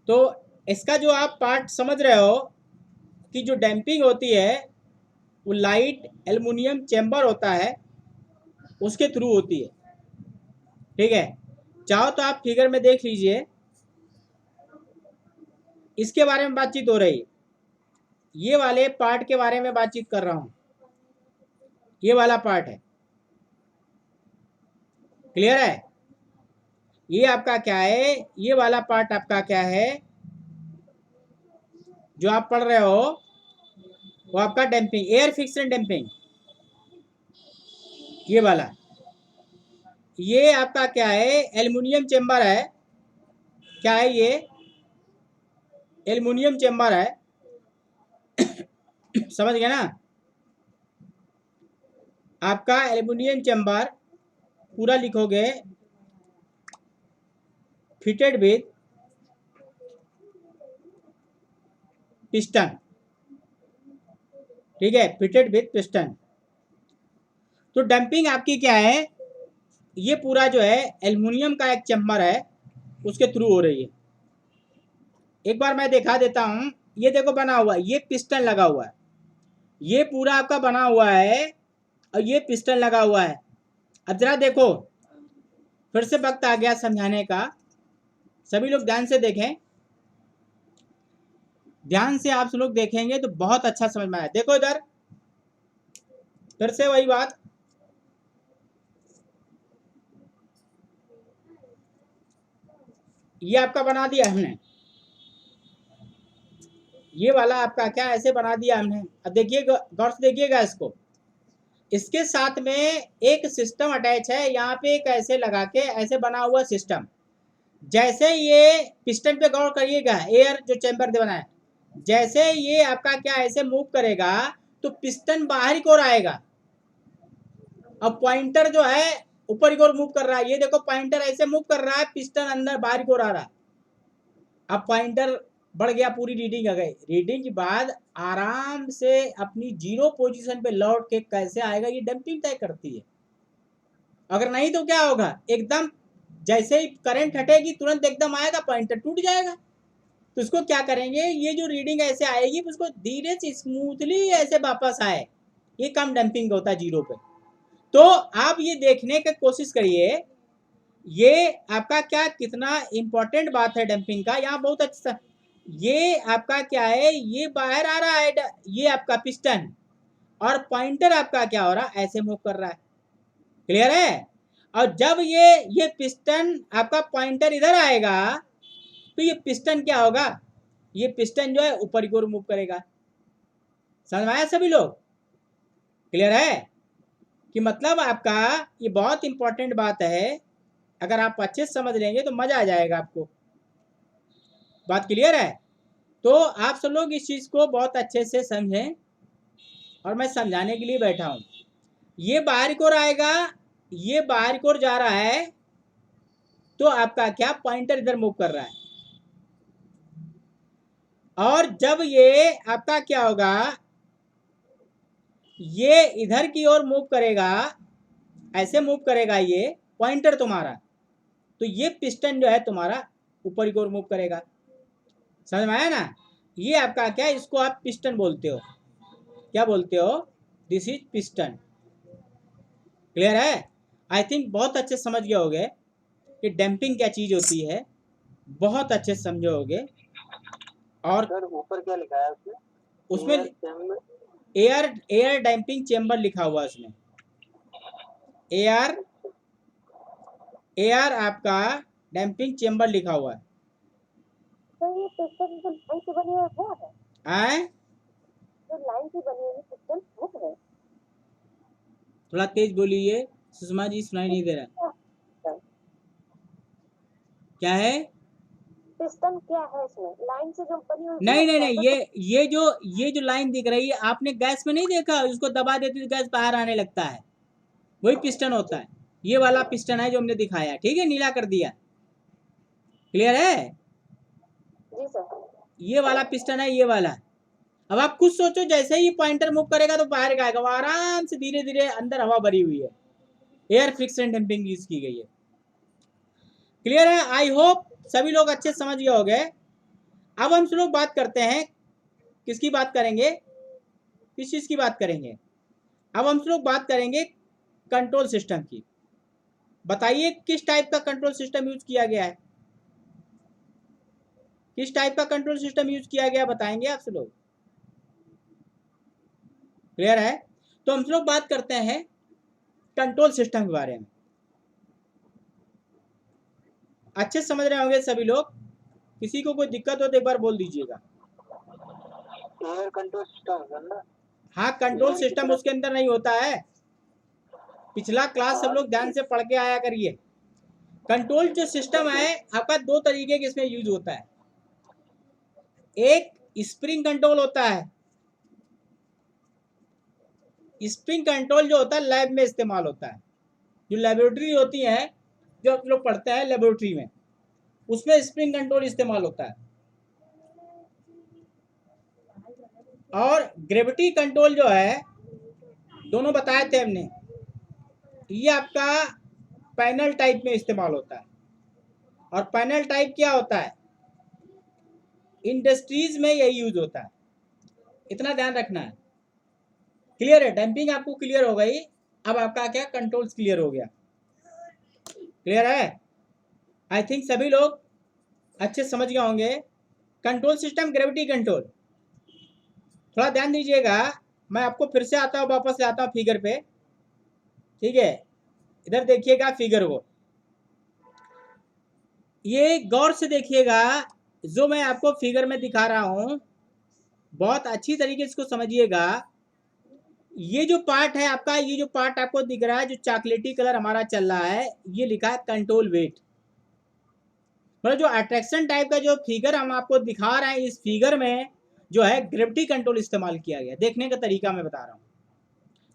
तो इसका जो आप पार्ट समझ रहे हो कि जो डैम्पिंग होती है वो लाइट एल्युमिनियम चेम्बर होता है उसके थ्रू होती है, ठीक है। चाहो तो आप फिगर में देख लीजिए, इसके बारे में बातचीत हो रही है, ये वाले पार्ट के बारे में बातचीत कर रहा हूं, ये वाला पार्ट है, क्लियर है। ये आपका क्या है, ये वाला पार्ट आपका क्या है जो आप पढ़ रहे हो, वो आपका डैम्पिंग, एयर फिक्शन डैम्पिंग, ये वाला, ये आपका क्या है, एल्युमिनियम चेम्बर है, क्या है ये, एल्युमिनियम चेम्बर है, समझ गए ना। आपका एल्युमिनियम चेम्बर पूरा लिखोगे, फिटेड विथ पिस्टन, ठीक है, फिटेड विथ पिस्टन। तो डंपिंग आपकी क्या है, ये पूरा जो है एल्युमिनियम का एक चैम्बर है, उसके थ्रू हो रही है। एक बार मैं दिखा देता हूँ, ये देखो बना हुआ है, ये पिस्टन लगा हुआ है, ये पूरा आपका बना हुआ है और ये पिस्टन लगा हुआ है। अब जरा देखो, फिर से वक्त आ गया समझाने का, सभी लोग ध्यान से देखें, ध्यान से आप सब लोग देखेंगे तो बहुत अच्छा समझ में आया। देखो इधर, फिर से वही बात, ये आपका बना दिया हमने, ये वाला आपका क्या ऐसे बना दिया हमने। अब देखिएगा, गौर से देखिएगा इसको, इसके साथ में एक सिस्टम अटैच है, यहाँ पे एक ऐसे लगा के ऐसे बना हुआ सिस्टम। जैसे ये पिस्टन पे गौर करिएगा, एयर जो चैम्बर बना है, जैसे ये आपका क्या ऐसे मूव करेगा तो पिस्टन बाहर की ओर आएगा। अब पॉइंटर जो है ऊपर की ओर मूव कर रहा है, ये देखो पॉइंटर ऐसे मूव कर रहा है, पिस्टन अंदर बाहर की ओर आ रहा है। अब पॉइंटर बढ़ गया, पूरी रीडिंग आ गई, रीडिंग के बाद आराम से अपनी जीरो पोजीशन पे लौट के कैसे आएगा, ये डंपिंग तय करती है। अगर नहीं तो क्या होगा, एकदम जैसे ही करंट हटेगी तुरंत एकदम आएगा, पॉइंटर टूट जाएगा। तो इसको क्या करेंगे, ये जो रीडिंग ऐसे आएगी उसको धीरे से स्मूथली ऐसे वापस आए, ये काम डंपिंग होता है जीरो पे। तो आप ये देखने की कोशिश करिए, ये आपका क्या कितना इंपॉर्टेंट बात है डंपिंग का, यहाँ बहुत अच्छा। ये आपका क्या है, ये बाहर आ रहा है, ये आपका पिस्टन, और पॉइंटर आपका क्या हो रहा है, ऐसे मूव कर रहा है। क्लियर है? और जब ये पिस्टन आपका पॉइंटर इधर आएगा तो ये पिस्टन क्या होगा, ये पिस्टन जो है ऊपर की ओर मूव करेगा। समझ में आया सभी लोग? क्लियर है? कि मतलब आपका ये बहुत इंपॉर्टेंट बात है, अगर आप अच्छे से समझ लेंगे तो मजा आ जाएगा आपको। बात क्लियर है? तो आप सब लोग इस चीज को बहुत अच्छे से समझें, और मैं समझाने के लिए बैठा हूं। ये बाहर की ओर आएगा, ये बाहर की ओर जा रहा है, तो आपका क्या पॉइंटर इधर मूव कर रहा है। और जब ये आपका क्या होगा, ये इधर की ओर मूव करेगा, ऐसे मूव करेगा ये पॉइंटर तुम्हारा, तो ये पिस्टन जो है तुम्हारा ऊपर की ओर मूव करेगा। समझ में आया ना? ये आपका क्या, इसको आप पिस्टन बोलते हो, क्या बोलते हो, दिस इज पिस्टन। क्लियर है? आई थिंक बहुत अच्छे समझ गए होगे कि डैम्पिंग क्या चीज होती है, बहुत अच्छे समझे होगे। और सर ऊपर क्या लिखा है उसमें? उसमें एयर डैम्पिंग चेम्बर लिखा हुआ है उसमें, एयर आपका डैम्पिंग चेम्बर लिखा हुआ है। तो ये पिस्टन जो लाइन से बनी है वो है, आए जो लाइन से बनी हुई पिस्टन वो है। थोड़ा तेज बोलिए, सुषमा जी सुनाई नहीं दे रहा। क्या है? पिस्टन क्या है इसमें, लाइन से जो बनी हुई नहीं वो नहीं है नहीं, ये जो लाइन दिख रही है, आपने गैस में नहीं देखा, उसको दबा देते तो गैस बाहर आने लगता है, वही पिस्टन होता है। ये वाला पिस्टन है जो हमने दिखाया, ठीक है, नीला कर दिया। क्लियर है? जी सर। ये वाला पिस्टन है, ये वाला। अब आप खुद सोचो, जैसे ही पॉइंटर मूव करेगा तो बाहर आएगा, वो आराम से धीरे धीरे अंदर हवा भरी हुई है, एयर फ्रिक्शन डैम्पिंग यूज की गई है। क्लियर है? आई होप सभी लोग अच्छे समझ गए होंगे। अब हम लोग बात करते हैं, किसकी बात करेंगे, किस चीज की बात करेंगे? अब हम लोग बात करेंगे कंट्रोल सिस्टम की। बताइए किस टाइप का कंट्रोल सिस्टम यूज किया गया है, किस टाइप का कंट्रोल सिस्टम यूज किया गया, बताएंगे आप सब लोग? क्लियर है? तो हम लोग बात करते हैं कंट्रोल सिस्टम के बारे में। अच्छे समझ रहे होंगे सभी लोग, किसी को कोई दिक्कत हो तो एक बार बोल दीजिएगा। एयर कंट्रोल सिस्टम ना? हाँ, कंट्रोल सिस्टम उसके अंदर नहीं होता है, पिछला क्लास सब लोग ध्यान से पढ़ के आया करिए। कंट्रोल जो सिस्टम है आपका दो तरीके के इसमें यूज होता है, एक स्प्रिंग कंट्रोल होता है। स्प्रिंग कंट्रोल जो होता है लैब में इस्तेमाल होता है, जो लेबोरेटरी होती है, जो आप लोग पढ़ते हैं लेबोरेटरी में, उसमें स्प्रिंग कंट्रोल इस्तेमाल होता है। और ग्रेविटी कंट्रोल जो है, दोनों बताए थे हमने, ये आपका पैनल टाइप में इस्तेमाल होता है। और पैनल टाइप क्या होता है, इंडस्ट्रीज में यही यूज होता है, इतना ध्यान रखना है। क्लियर है? डंपिंग आपको क्लियर हो गई। अब आपका क्या कंट्रोल्स क्लियर हो गया। क्लियर है? आई थिंक सभी लोग अच्छे समझ गए होंगे। कंट्रोल सिस्टम, ग्रेविटी कंट्रोल, थोड़ा ध्यान दीजिएगा। मैं आपको फिर से आता हूँ, वापस से आता हूँ फिगर पे। ठीक है, इधर देखिएगा फिगर को, ये गौर से देखिएगा। जो मैं आपको फिगर में दिखा रहा हूँ, बहुत अच्छी तरीके से इसको समझिएगा। ये जो पार्ट है आपका, ये जो पार्ट आपको दिख रहा है, जो चॉकलेटी कलर हमारा चल रहा है, ये लिखा है कंट्रोल वेट। मतलब जो अट्रैक्शन टाइप का जो फिगर हम आपको दिखा रहे हैं, इस फिगर में जो है ग्रेविटी कंट्रोल इस्तेमाल किया गया। देखने का तरीका मैं बता रहा हूँ।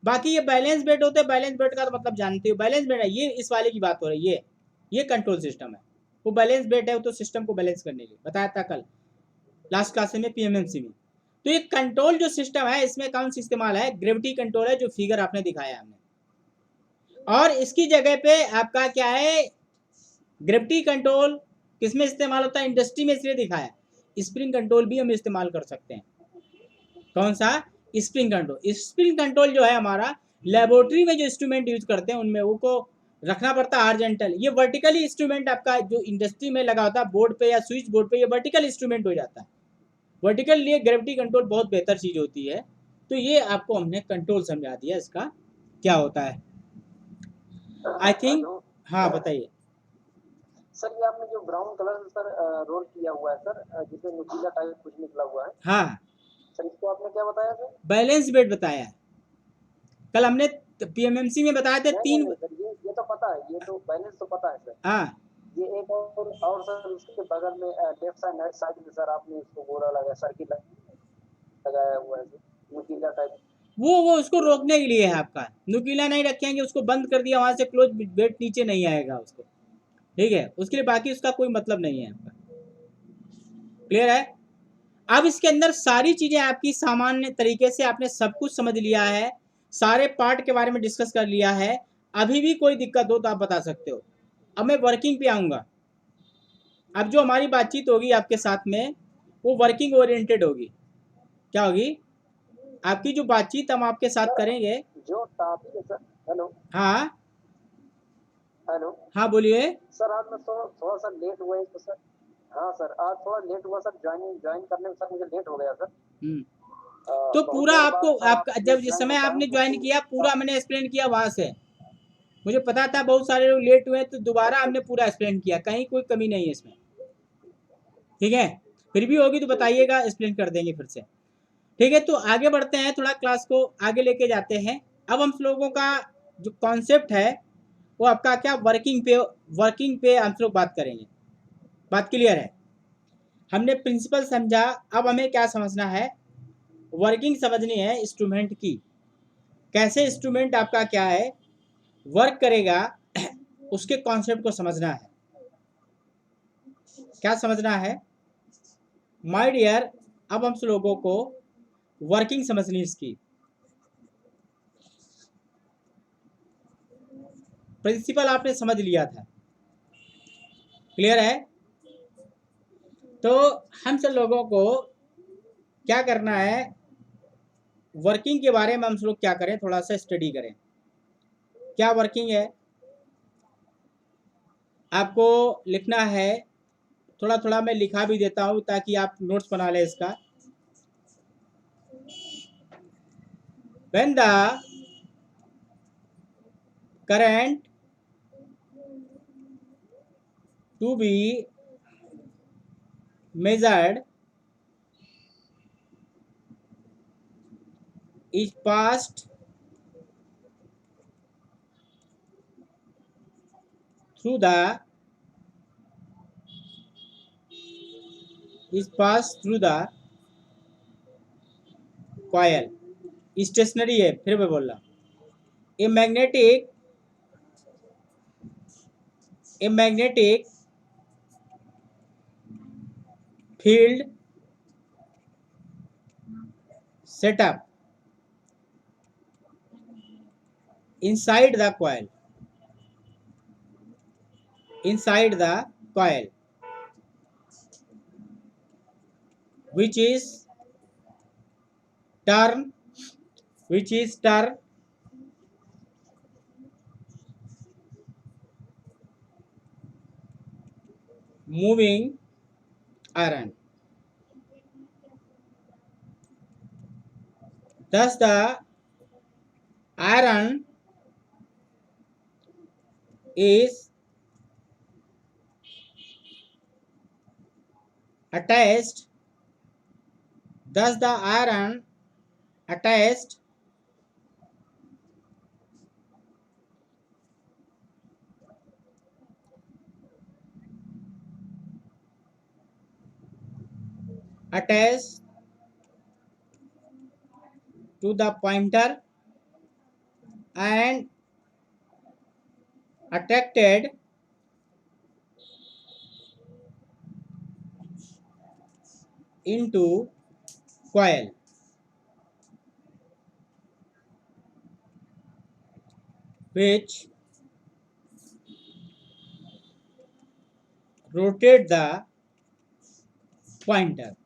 बाकी ये बैलेंस बेट होते हैं, बैलेंस बेट का तो मतलब जानते हो, बैलेंस बेट है ये, इस वाले की बात हो रही है। ये कंट्रोल सिस्टम है, वो बैलेंस बेट है, वो तो सिस्टम को बैलेंस करने के लिए बताया था कल लास्ट क्लास में पीएमएमसी में। तो ये कंट्रोल जो सिस्टम है, इसमें कौन सा इस्तेमाल है, ग्रेविटी कंट्रोल है, जो फिगर आपने दिखाया हमने। और इसकी जगह पे आपका क्या है, ग्रेविटी कंट्रोल किसमें इस्तेमाल होता है, इंडस्ट्री में, इसलिए दिखाया। स्प्रिंग कंट्रोल भी हम इस्तेमाल कर सकते हैं। कौन सा, स्प्रिंग कंट्रोल। स्प्रिंग कंट्रोल जो है हमारा लेबोरेटरी में जो इंस्ट्रूमेंट यूज करते हैं उनमें वो को रखना पड़ता है हॉरिजॉन्टल। ये वर्टिकली इंस्ट्रूमेंट आपका जो इंडस्ट्री में लगा होता है बोर्ड पे या स्विच बोर्ड पे, ये वर्टिकल इंस्ट्रूमेंट हो जाता है। वर्टिकल लिए ग्रेविटी कंट्रोल बहुत बेहतर चीज होती है। तो ये आपको हमने कंट्रोल समझा दिया, इसका क्या होता है। आई थिंक, हेलो हाँ बताइए। सर, ये आपने जो ब्राउन कलर से सर रोल किया हुआ है सर, जिसमें नुकीला टाइप कुछ निकला हुआ है हाँ, सर, इसको आपने क्या बताया सर? बैलेंस बेट बताया है कल हमने, पीएमएमसी में बताया था नहीं नहीं तीन। नहीं सर, ये तो पता है, ये तो बैलेंस तो पता है सर। हाँ, ये एक और सर उसके बगल में लेफ्ट साइड राइट साइड में सर आपने इसको गोला लगा सर्किल लगाया हुआ है सर, नुकीला टाइप। वो उसको रोकने के लिए है आपका। नुकीला नहीं रखेंगे, उसको बंद कर दिया, वहां से क्लोज बेट नीचे नहीं आएगा उसको। ठीक है, उसके लिए बाकी उसका कोई मतलब नहीं है आपका। क्लियर है? अब इसके अंदर सारी चीजें आपकी सामान्य तरीके से आपने सब कुछ समझ लिया है, सारे पार्ट के बारे में डिस्कस कर लिया है। अभी भी कोई दिक्कत हो तो आप बता सकते हो। अब मैं वर्किंग पे आऊंगा। अब जो हमारी बातचीत होगी आपके साथ में, वो वर्किंग ओरिएंटेड होगी। क्या होगी? आपकी जो बातचीत हम आपके साथ सर करेंगे। जो टॉपिक है सर, हेलो हाँ हेलो हाँ, बोलिए। सर, आज मैं थोड़ा सा लेट हुआ है तो सर, हाँ सर, आज थोड़ा लेट हुआ सर, ज्वाइन करने में सर मुझे लेट हो गया सर। तो बहुत पूरा देर आपको, बाद सर आप आपसे जब जिस ज्वाइन समय होता हूँ आपने तो ज्वाइन किया पूरा मैंने एक्सप्लेन किया वहां से। मुझे पता था बहुत सारे लोग लेट हुए, तो दोबारा अच्छा हमने पूरा एक्सप्लेन किया, कहीं कोई कमी नहीं है इसमें। ठीक है, फिर भी होगी तो ठीक ठीक। बताइएगा, एक्सप्लेन कर देंगे फिर से। ठीक है, तो आगे बढ़ते हैं, थोड़ा क्लास को आगे लेके जाते हैं। अब हम लोगों का जो कॉन्सेप्ट है, वो आपका क्या, वर्किंग पे हम लोग बात करेंगे। बात क्लियर है? हमने प्रिंसिपल समझा, अब हमें क्या समझना है, वर्किंग समझनी है इंस्ट्रूमेंट की। कैसे इंस्ट्रूमेंट आपका क्या है, वर्क करेगा, उसके कॉन्सेप्ट को समझना है। क्या समझना है माय डियर? अब हम लोगों को वर्किंग समझनी इसकी। प्रिंसिपल आपने समझ लिया था, क्लियर है? तो हम सब लोगों को क्या करना है, वर्किंग के बारे में हम लोग क्या करें, थोड़ा सा स्टडी करें। क्या वर्किंग है आपको लिखना है। थोड़ा थोड़ा मैं लिखा भी देता हूँ ताकि आप नोट्स बना लें इसका। When the current to be measured is passed through the coil। Stationary है, फिर मैं बोल रहा हूँ। A magnetic field setup inside the coil, which is turn moving iron. Thus the iron is attached to the pointer and attracted into coil, which rotate the pointer.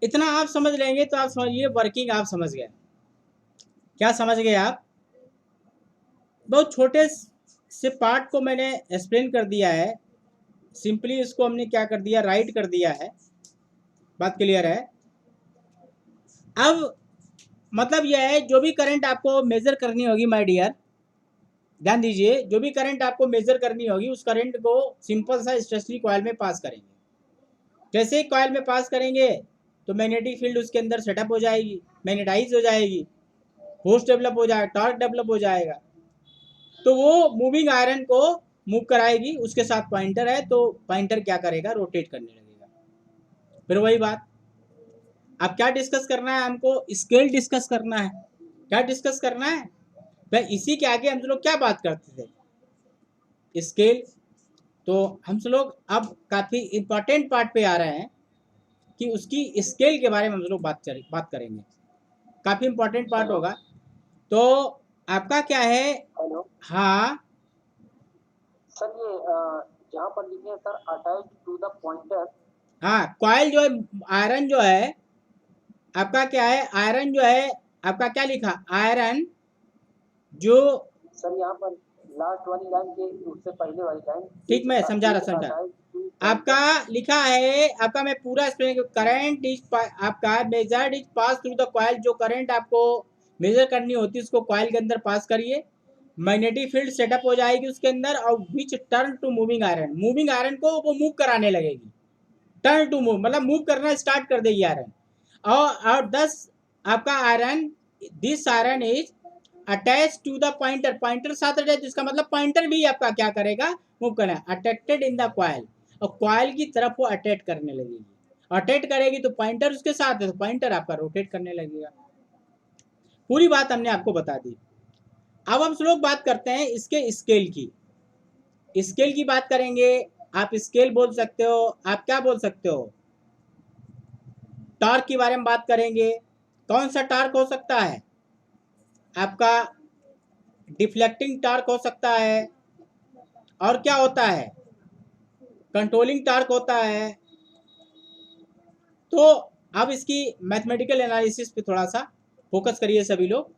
इतना आप समझ लेंगे तो आप समझिए वर्किंग आप समझ गए। क्या समझ गए आप? बहुत छोटे से पार्ट को मैंने एक्सप्लेन कर दिया है, सिंपली इसको हमने क्या कर दिया, राइट कर दिया है। बात क्लियर है? अब मतलब यह है, जो भी करंट आपको मेजर करनी होगी माय डियर, ध्यान दीजिए, जो भी करंट आपको मेजर करनी होगी उस करंट को सिंपल सा स्टेशनरी कॉइल में पास करेंगे। जैसे ही कॉइल में पास करेंगे तो मैग्नेटिक फील्ड उसके अंदर सेटअप हो जाएगी, मैग्नेटाइज हो जाएगी, फोर्स डेवलप हो जाएगा, टॉर्क डेवलप हो जाएगा, तो वो मूविंग आयरन को मूव कराएगी। उसके साथ पॉइंटर है तो पॉइंटर क्या करेगा, रोटेट करने लगेगा। फिर वही बात, अब क्या डिस्कस करना है हमको, स्केल डिस्कस करना है। क्या डिस्कस करना है भाई? इसी के आगे हम लोग क्या बात करते थे, स्केल। तो हम लोग अब काफी इंपॉर्टेंट पार्ट पे आ रहे हैं कि उसकी स्केल के बारे में हम लोग बात करेंगे। काफी इंपॉर्टेंट पार्ट होगा। तो आपका क्या है? हेलो हाँ सर, ये जहाँ पर लिखे हैं sir attach to the pointer, हाँ, कॉइल जो है, आयरन जो है आपका क्या है, आयरन जो है आपका क्या लिखा, आयरन जो, सर यहाँ पर लास्ट वाली लाइन के उससे पहले वाली लाइन, ठीक, मैं समझा रहा। आपका लिखा है, आपका मैं पूरा एक्सप्लेन, करंट इज आपका measured is pass through the coil. जो करंट आपको मेजर करनी होती है उसको कॉइल के अंदर पास करिए, मैग्नेटिक फील्ड सेटअप हो जाएगी उसके अंदर, और which turn to moving iron, moving iron को वो मूव कराने लगेगी। टर्न टू मूव मतलब मूव करना स्टार्ट कर देगी आयरन। और 10 आपका iron, this iron is attach to the pointer, pointer साथ अटैच, इसका मतलब पॉइंटर भी आपका क्या करेगा, मूव करना, अट्रैक्टेड इन द कॉइल, और कॉइल की तरफ वो अटैच करने लगेगी। अटैच करेगी तो पॉइंटर उसके साथ है, तो पॉइंटर आपका रोटेट करने लगेगा। पूरी बात हमने आपको बता दी। अब हम लोग बात करते हैं इसके स्केल की। स्केल की बात करेंगे, आप स्केल बोल सकते हो, आप क्या बोल सकते हो, टॉर्क के बारे में बात करेंगे। कौन सा टॉर्क हो सकता है आपका, डिफ्लेक्टिंग टॉर्क हो सकता है, और क्या होता है, कंट्रोलिंग टॉर्क होता है। तो अब इसकी मैथमेटिकल एनालिसिस पे थोड़ा सा फोकस करिए सभी लोग।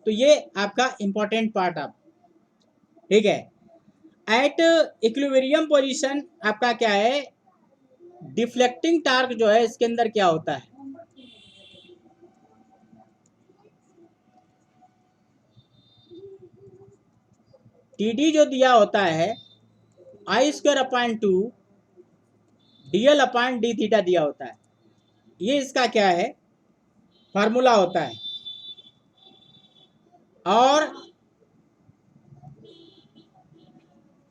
तो ये आपका इंपॉर्टेंट पार्ट आप, ठीक है। एट इक्विलिब्रियम पोजीशन आपका क्या है, डिफ्लेक्टिंग टार्क जो है इसके अंदर क्या होता है, टीडी जो दिया होता है I²/2 dl/d थीटा दिया होता है। ये इसका क्या है, फार्मूला होता है। और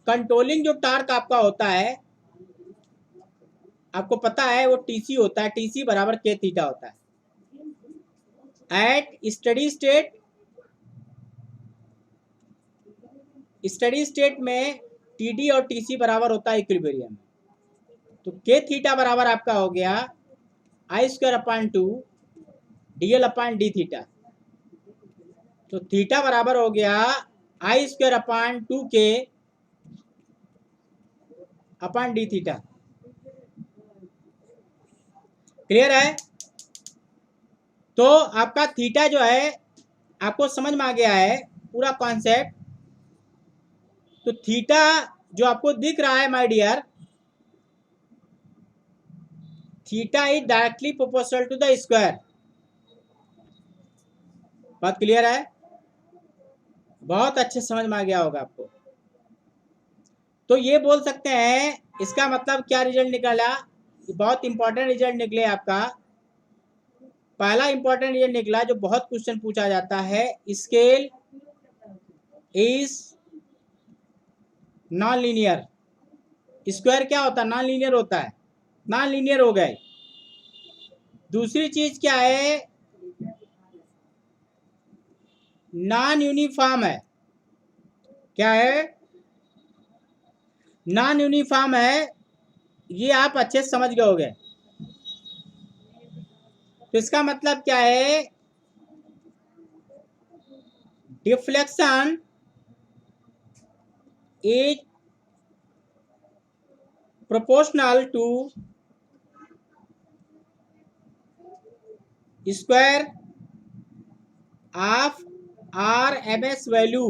कंट्रोलिंग जो टार्क आपका होता है, आपको पता है वो टीसी होता है, टीसी बराबर के थीटा होता है। एट स्टडी स्टेट में टीडी और टीसी बराबर होता है इक्विलिब्रियम। तो के थीटा बराबर आपका हो गया I²/2 डीएल अपान डी थीटा। तो थीटा बराबर हो गया आई स्क्वायर अपान 2k अपान डी थीटा। क्लियर है? तो आपका थीटा जो है आपको समझ में आ गया है पूरा कॉन्सेप्ट। तो थीटा जो आपको दिख रहा है my dear, theta is directly proportional to the square. बात क्लियर है? बहुत अच्छे समझ में आ गया होगा आपको। तो ये बोल सकते हैं, इसका मतलब क्या रिजल्ट निकला? बहुत इंपॉर्टेंट रिजल्ट निकले आपका। पहला इंपॉर्टेंट रिजल्ट निकला जो बहुत क्वेश्चन पूछा जाता है, scale is non linear. Square क्या होता है? नॉन लीनियर होता है। नॉन लीनियर हो गए। दूसरी चीज क्या है? नॉन यूनिफॉर्म है। क्या है? नॉन यूनिफॉर्म है। ये आप अच्छे से समझ गए होंगे। तो इसका मतलब क्या है? Deflection is proportional to square of RMS value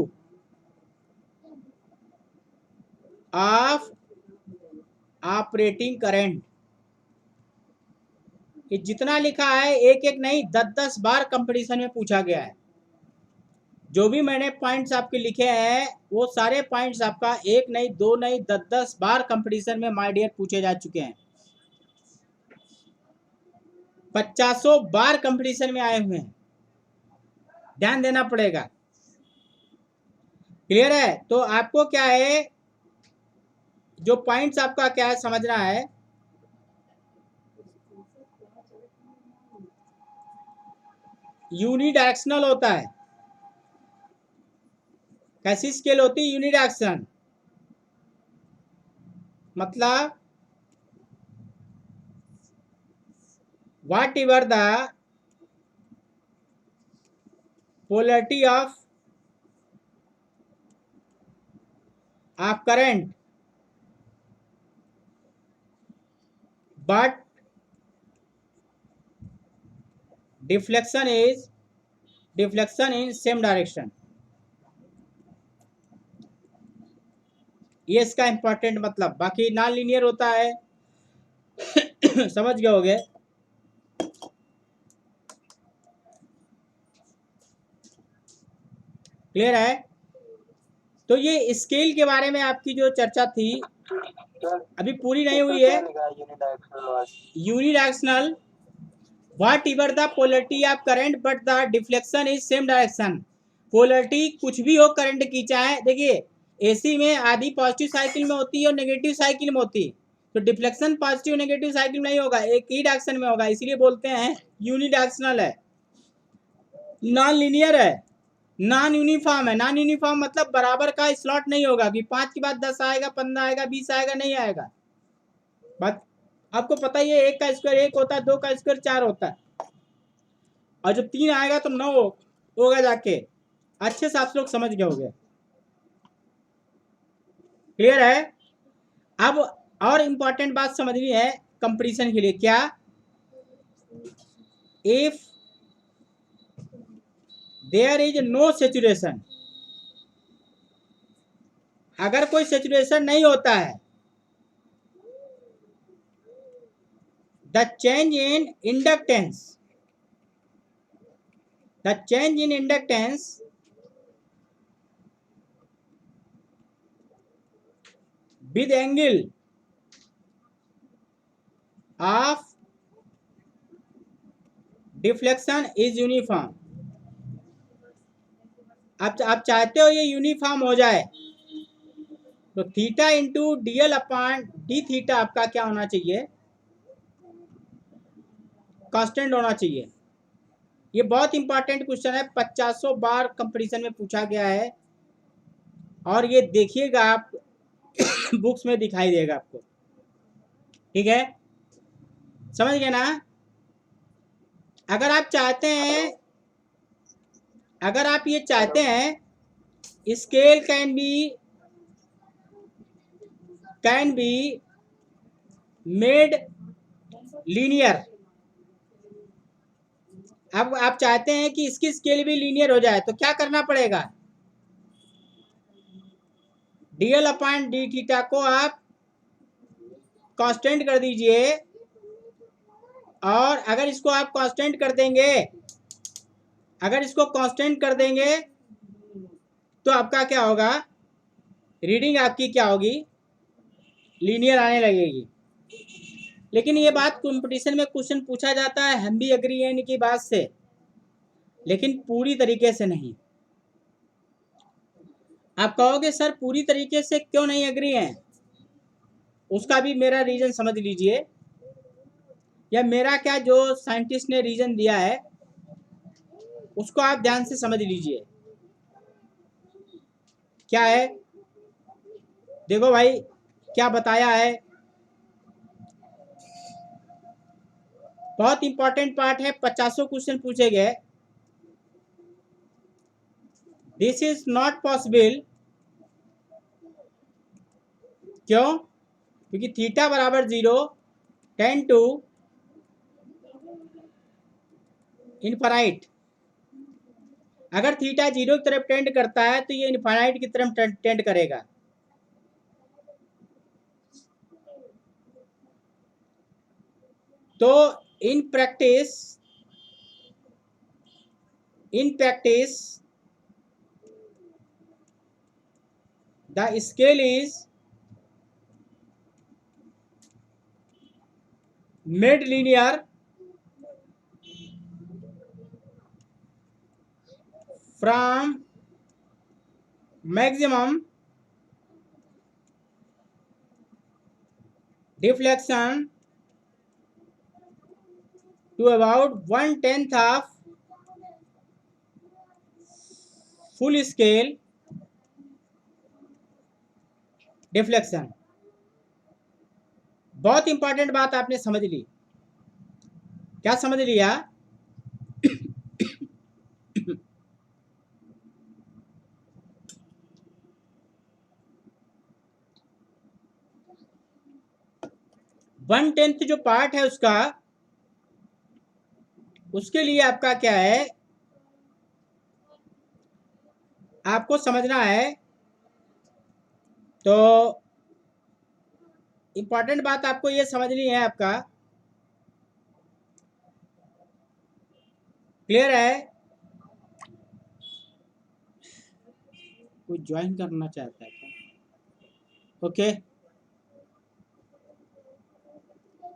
of operating current. ये जितना लिखा है एक एक नहीं 10-10 बार कंपटीशन में पूछा गया है। जो भी मैंने पॉइंट्स आपके लिखे हैं वो सारे पॉइंट्स आपका एक नहीं दो नहीं 10-10 बार कंपटीशन में माय डियर पूछे जा चुके हैं। 50 बार कंपटीशन में आए हुए हैं। ध्यान देना पड़ेगा। क्लियर है? तो आपको क्या है, जो पॉइंट्स आपका क्या है समझना है। यूनिडायरेक्शनल होता है। कैसी स्केल होती है? यूनिडायरेक्शन। मतलब what ever the polarity of current, but deflection in same direction। ये इसका इंपॉर्टेंट मतलब। बाकी नॉन लीनियर होता है समझ गए होगे। क्लियर है? तो ये स्केल के बारे में आपकी जो चर्चा थी अभी पूरी नहीं हुई है। Unidirectional what ever the polarity of current but the deflection is same direction. Polarity कुछ भी हो करंट की, चाहे देखिए एसी में आधी पॉजिटिव साइकिल में होती है और नेगेटिव साइकिल में होती है, तो डिफ्लेक्शन पॉजिटिव नेगेटिव साइकिल में नहीं होगा, एक ही डायरेक्शन में होगा। इसलिए बोलते हैं यूनिडायरेक्शनल है। नॉन लीनियर है, नॉन यूनिफॉर्म है। नॉन यूनिफॉर्म मतलब बराबर का स्लॉट नहीं होगा कि 5 के बाद 10 आएगा, 15 आएगा, 20 आएगा, नहीं आएगा। बात आपको पता ही है, 1 का स्क्वायर 1 होता है, 2 का स्क्वायर 4 होता है, और जब 3 आएगा तो 9 होगा जाके। अच्छे से आप लोग समझ गए होंगे। क्लियर है? अब और इंपॉर्टेंट बात समझनी है कंपटीशन के लिए। क्या? If there is no saturation, अगर कोई सैचुरेशन नहीं होता है, the change in inductance with angle of deflection is uniform। आप चाहते हो ये यूनिफॉर्म हो जाए, तो थीटा इंटू डीएल अपान डी थीटा आपका क्या होना चाहिए? कांस्टेंट होना चाहिए। ये बहुत इंपॉर्टेंट क्वेश्चन है, 50 बार कंपटीशन में पूछा गया है, और ये देखिएगा आप बुक्स में दिखाई देगा आपको। ठीक है? समझ गए ना? अगर आप चाहते हैं, अगर आप ये चाहते हैं scale can be made linear, अब आप चाहते हैं कि इसकी स्केल भी लीनियर हो जाए तो क्या करना पड़ेगा, dl अपॉन डी थीटा को आप कांस्टेंट कर दीजिए, और अगर इसको आप कांस्टेंट कर देंगे, अगर इसको कांस्टेंट कर देंगे तो आपका क्या होगा, रीडिंग आपकी क्या होगी, लीनियर आने लगेगी। लेकिन ये बात कंपटीशन में क्वेश्चन पूछा जाता है, हम भी एग्री हैं इनकी बात से, लेकिन पूरी तरीके से नहीं। आप कहोगे सर पूरी तरीके से क्यों नहीं एग्री हैं, उसका भी मेरा रीजन समझ लीजिए, या मेरा क्या जो साइंटिस्ट ने रीजन दिया है उसको आप ध्यान से समझ लीजिए। क्या है, देखो भाई क्या बताया है, बहुत इंपॉर्टेंट पार्ट है, 50 क्वेश्चन पूछे गए। दिस इज नॉट पॉसिबल, क्यों, क्योंकि थीटा बराबर 0 टेंड टू इनफाइनाइट, अगर थीटा 0 की तरफ टेंड करता है तो ये इनफाइनाइट की तरफ टेंड करेगा। तो in practice the scale is made linear from maximum deflection to about 1/10 of full scale deflection। बहुत इंपॉर्टेंट बात आपने समझ ली, क्या समझ लिया, वन टेंथ जो पार्ट है उसका, उसके लिए आपका क्या है, आपको समझना है। तो इंपॉर्टेंट बात आपको ये समझनी है, आपका क्लियर है। कोई ज्वाइन करना चाहता है क्या, ओके।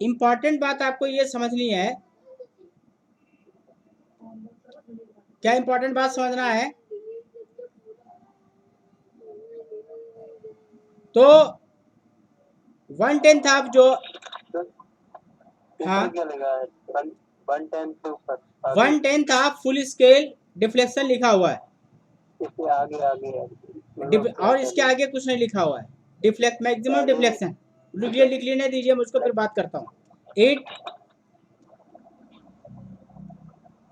इंपॉर्टेंट बात आपको ये समझनी है, क्या इंपॉर्टेंट बात समझना है, तो 1/10 आप जो, हाँ, 1/10 आप फुल स्केल डिफ्लेक्शन लिखा हुआ है, इसके आगे और इसके आगे कुछ नहीं लिखा हुआ है, डिफ्लेक्ट मैक्सिमम डिफ्लेक्शन, लिख लेने दीजिए मुझको, फिर बात करता हूँ। It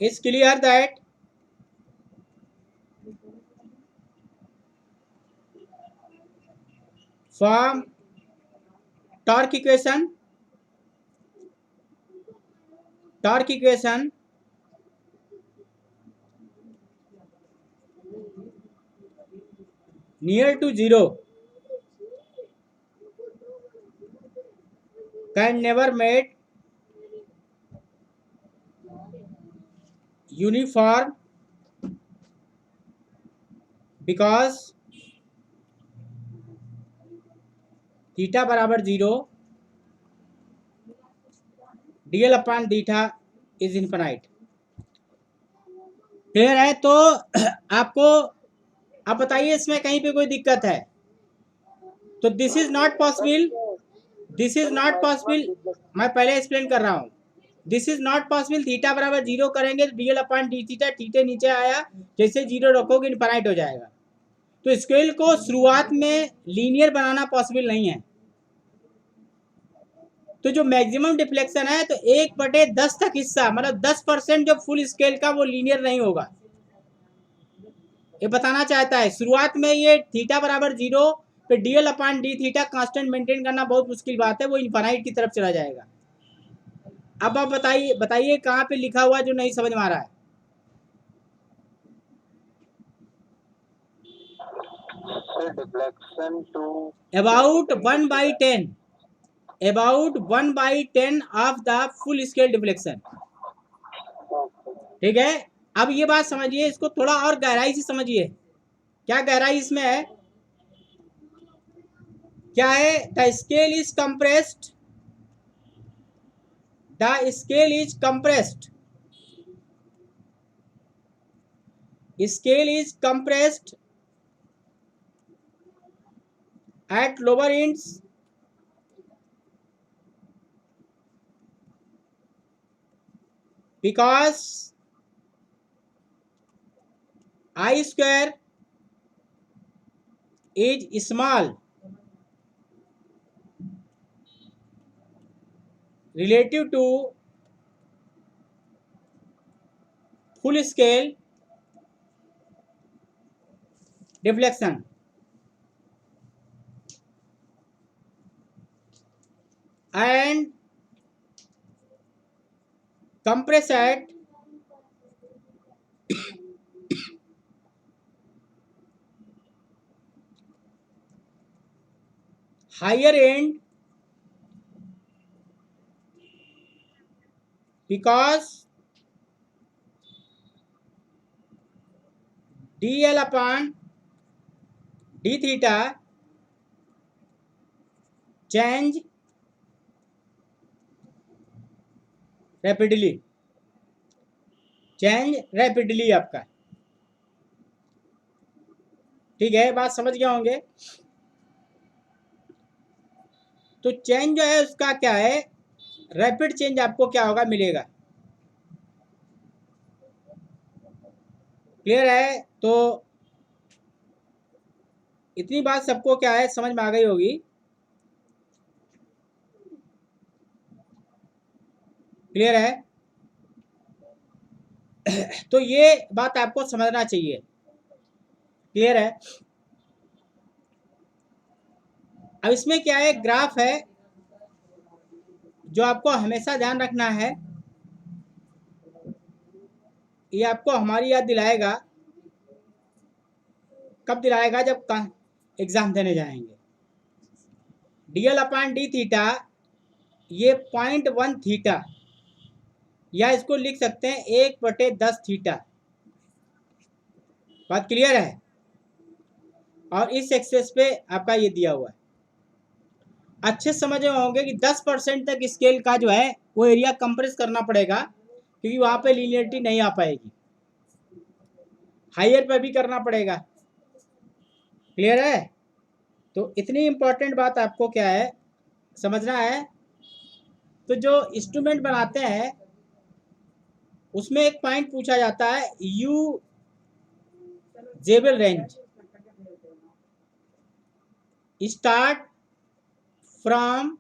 is clear that from torque equation near to 0 can never made uniform because theta बराबर 0 dl upon theta is infinite. Clear है, तो आपको आप बताइए इसमें कहीं पे कोई दिक्कत है, तो this is not possible, this is not possible, मैं पहले एक्सप्लेन कर रहा हूँ, this is not possible, theta बराबर 0 करेंगे तो dl अपॉन डी थीटा, थीटे नीचे आया, जैसे 0 रखोगे इनफिनाइट हो जाएगा। तो स्केल को शुरुआत में लीनियर बनाना पॉसिबल नहीं है, तो जो मैक्सिमम डिफ्लेक्शन है तो 1/10 तक हिस्सा, मतलब 10% जो फुल स्केल का वो लीनियर नहीं होगा, ये बताना चाहता है। शुरुआत में ये थीटा बराबर 0 पे dl/d थीटा कांस्टेंट मेंटेन करना बहुत मुश्किल बात है, वो इनफाइनाइट की तरफ चला जाएगा। अब आप बताइए कहाँ पे लिखा हुआ जो नहीं समझ में आ रहा है। Deflection to about 1/10, about 1/10 of the full scale deflection. ठीक है, अब ये बात समझिए, इसको थोड़ा और गहराई से समझिए। क्या गहराई इसमें है, क्या है, the scale is compressed, the scale is compressed, scale is compressed at lower ends because I square is small relative to full scale deflection, and compress at higher end because dl/d theta change rapidly, change rapidly आपका। ठीक है, बात समझ गए होंगे। तो change जो है उसका क्या है, रैपिड चेंज आपको क्या होगा, मिलेगा। क्लियर है, तो इतनी बात सबको क्या है समझ में आ गई होगी। क्लियर है, तो ये बात आपको समझना चाहिए। क्लियर है, अब इसमें क्या है, ग्राफ है जो आपको हमेशा ध्यान रखना है, ये आपको हमारी याद दिलाएगा। कब दिलाएगा, जब एग्जाम देने जाएंगे। dl/d थीटा ये 0.1 थीटा, या इसको लिख सकते हैं 1/10 थीटा। बात क्लियर है, और इस एक्सेस पे आपका ये दिया हुआ है। अच्छे समझ में होंगे कि 10% तक स्केल का जो है वो एरिया कंप्रेस करना पड़ेगा, क्योंकि वहां पे लीनियरिटी नहीं आ पाएगी। हायर पे भी करना पड़ेगा। क्लियर है, तो इतनी इंपॉर्टेंट बात आपको क्या है समझना है। तो जो इंस्ट्रूमेंट बनाते हैं उसमें एक पॉइंट पूछा जाता है, usable range start from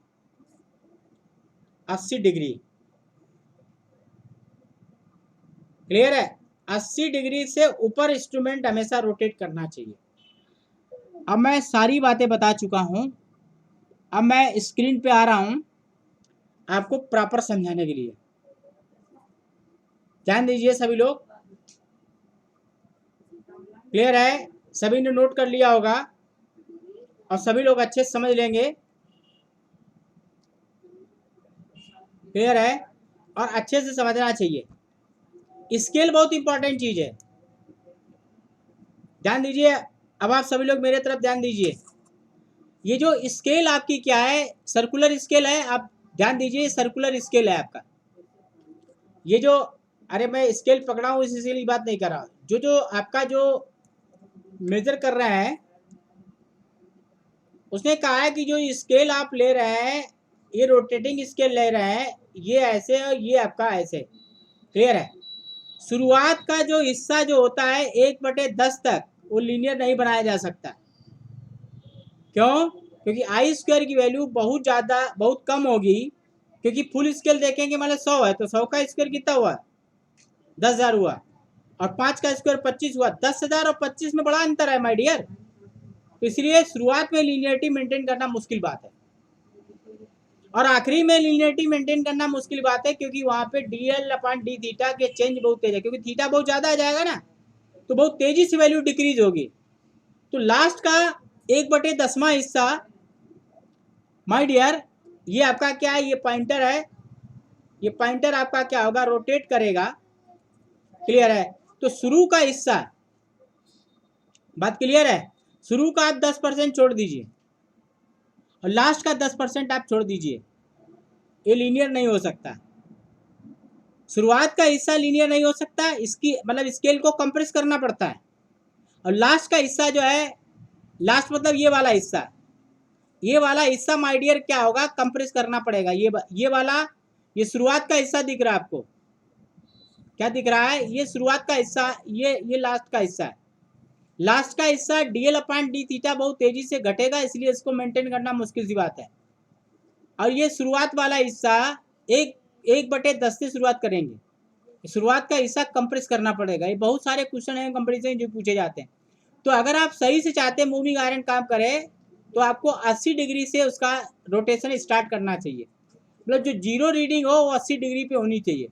80 degree. Clear है, 80 डिग्री से ऊपर इंस्ट्रूमेंट हमेशा रोटेट करना चाहिए। अब मैं सारी बातें बता चुका हूं, अब मैं स्क्रीन पे आ रहा हूं आपको प्रॉपर समझाने के लिए। ध्यान दीजिए सभी लोग। क्लियर है, सभी ने नोट कर लिया होगा और सभी लोग अच्छे से समझ लेंगे। क्लियर है, और अच्छे से समझना चाहिए। स्केल बहुत इंपॉर्टेंट चीज है, ध्यान दीजिए। अब आप सभी लोग मेरे तरफ ध्यान दीजिए। ये जो स्केल आपकी क्या है, सर्कुलर स्केल है। आप ध्यान दीजिए, सर्कुलर स्केल है आपका। ये जो, अरे मैं स्केल पकड़ा हूँ इसीलिए बात नहीं कर रहा। जो आपका जो मेजर कर रहा है उसने कहा है कि जो स्केल आप ले रहे हैं ये रोटेटिंग स्केल ले रहे हैं, ये ऐसे और ये आपका ऐसे। क्लियर है, शुरुआत का जो हिस्सा जो होता है 1/10 तक वो लीनियर नहीं बनाया जा सकता। क्यों? क्योंकि आई स्क्वायर की वैल्यू बहुत ज़्यादा बहुत कम होगी क्योंकि फुल स्केल देखेंगे मतलब 100 है तो 100 का स्क्वायर कितना हुआ, 10,000 हुआ, और 5 का स्क्वायर 25 हुआ। 10,000 और 25 में बड़ा अंतर है माय डियर। तो इसलिए शुरुआत में लीनियरिटी मेंटेन करना मुश्किल बात है, और आखिरी में लीनियरिटी मेंटेन करना मुश्किल बात है, क्योंकि वहां पे डीएल अपॉन डी थीटा के चेंज बहुत तेज है, क्योंकि थीटा बहुत ज्यादा आ जाएगा ना तो बहुत तेजी से वैल्यू डिक्रीज होगी। तो लास्ट का 1/10वां हिस्सा माय डियर, ये आपका क्या है, ये पॉइंटर है, ये पॉइंटर आपका क्या होगा, रोटेट करेगा। क्लियर है? तो शुरू का हिस्सा, बात क्लियर है, शुरू का आप 10% छोड़ दीजिए और लास्ट का 10% आप छोड़ दीजिए, ये लीनियर नहीं हो सकता। शुरुआत का हिस्सा लीनियर नहीं हो सकता, इसकी मतलब स्केल को कंप्रेस करना पड़ता है, और लास्ट का हिस्सा जो है, लास्ट मतलब ये वाला हिस्सा, ये वाला हिस्सा माय डियर क्या होगा, कंप्रेस करना पड़ेगा। ये वाला, ये शुरुआत का हिस्सा दिख रहा है आपको, क्या दिख रहा है, ये शुरुआत का हिस्सा, ये लास्ट का हिस्सा है। लास्ट का हिस्सा डीएल अपॉन डी थीटा बहुत तेजी से घटेगा, इसलिए इसको मेंटेन करना मुश्किल सी बात है। और ये शुरुआत वाला हिस्सा 1/10 से शुरुआत करेंगे, शुरुआत का हिस्सा कंप्रेस करना पड़ेगा। ये बहुत सारे क्वेश्चन हैं कंपैरिजन जो पूछे जाते हैं। तो अगर आप सही से चाहते हैं मूविंग आयरन काम करे तो आपको 80 डिग्री से उसका रोटेशन स्टार्ट करना चाहिए, मतलब जो जीरो रीडिंग हो वो 80 डिग्री पे होनी चाहिए।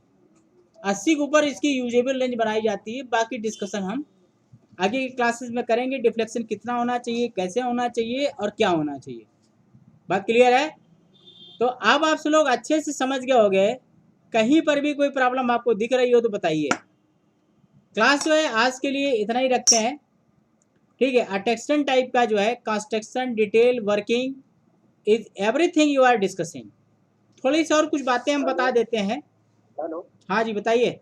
80 के ऊपर इसकी यूजेबल रेंज बनाई जाती है। बाकी डिस्कशन हम आगे की क्लासेस में करेंगे, डिफ्लेक्शन कितना होना चाहिए, कैसे होना चाहिए और क्या होना चाहिए। बात क्लियर है? तो अब आप लोग अच्छे से समझ गए होंगे। कहीं पर भी कोई प्रॉब्लम आपको दिख रही हो तो बताइए। क्लास जो है आज के लिए इतना ही रखते हैं, ठीक है। अटेक्शन टाइप का जो है construction detail working is everything you are discussing. थोड़ी सी और कुछ बातें हम बता देते हैं। हेलो हाँ जी बताइए।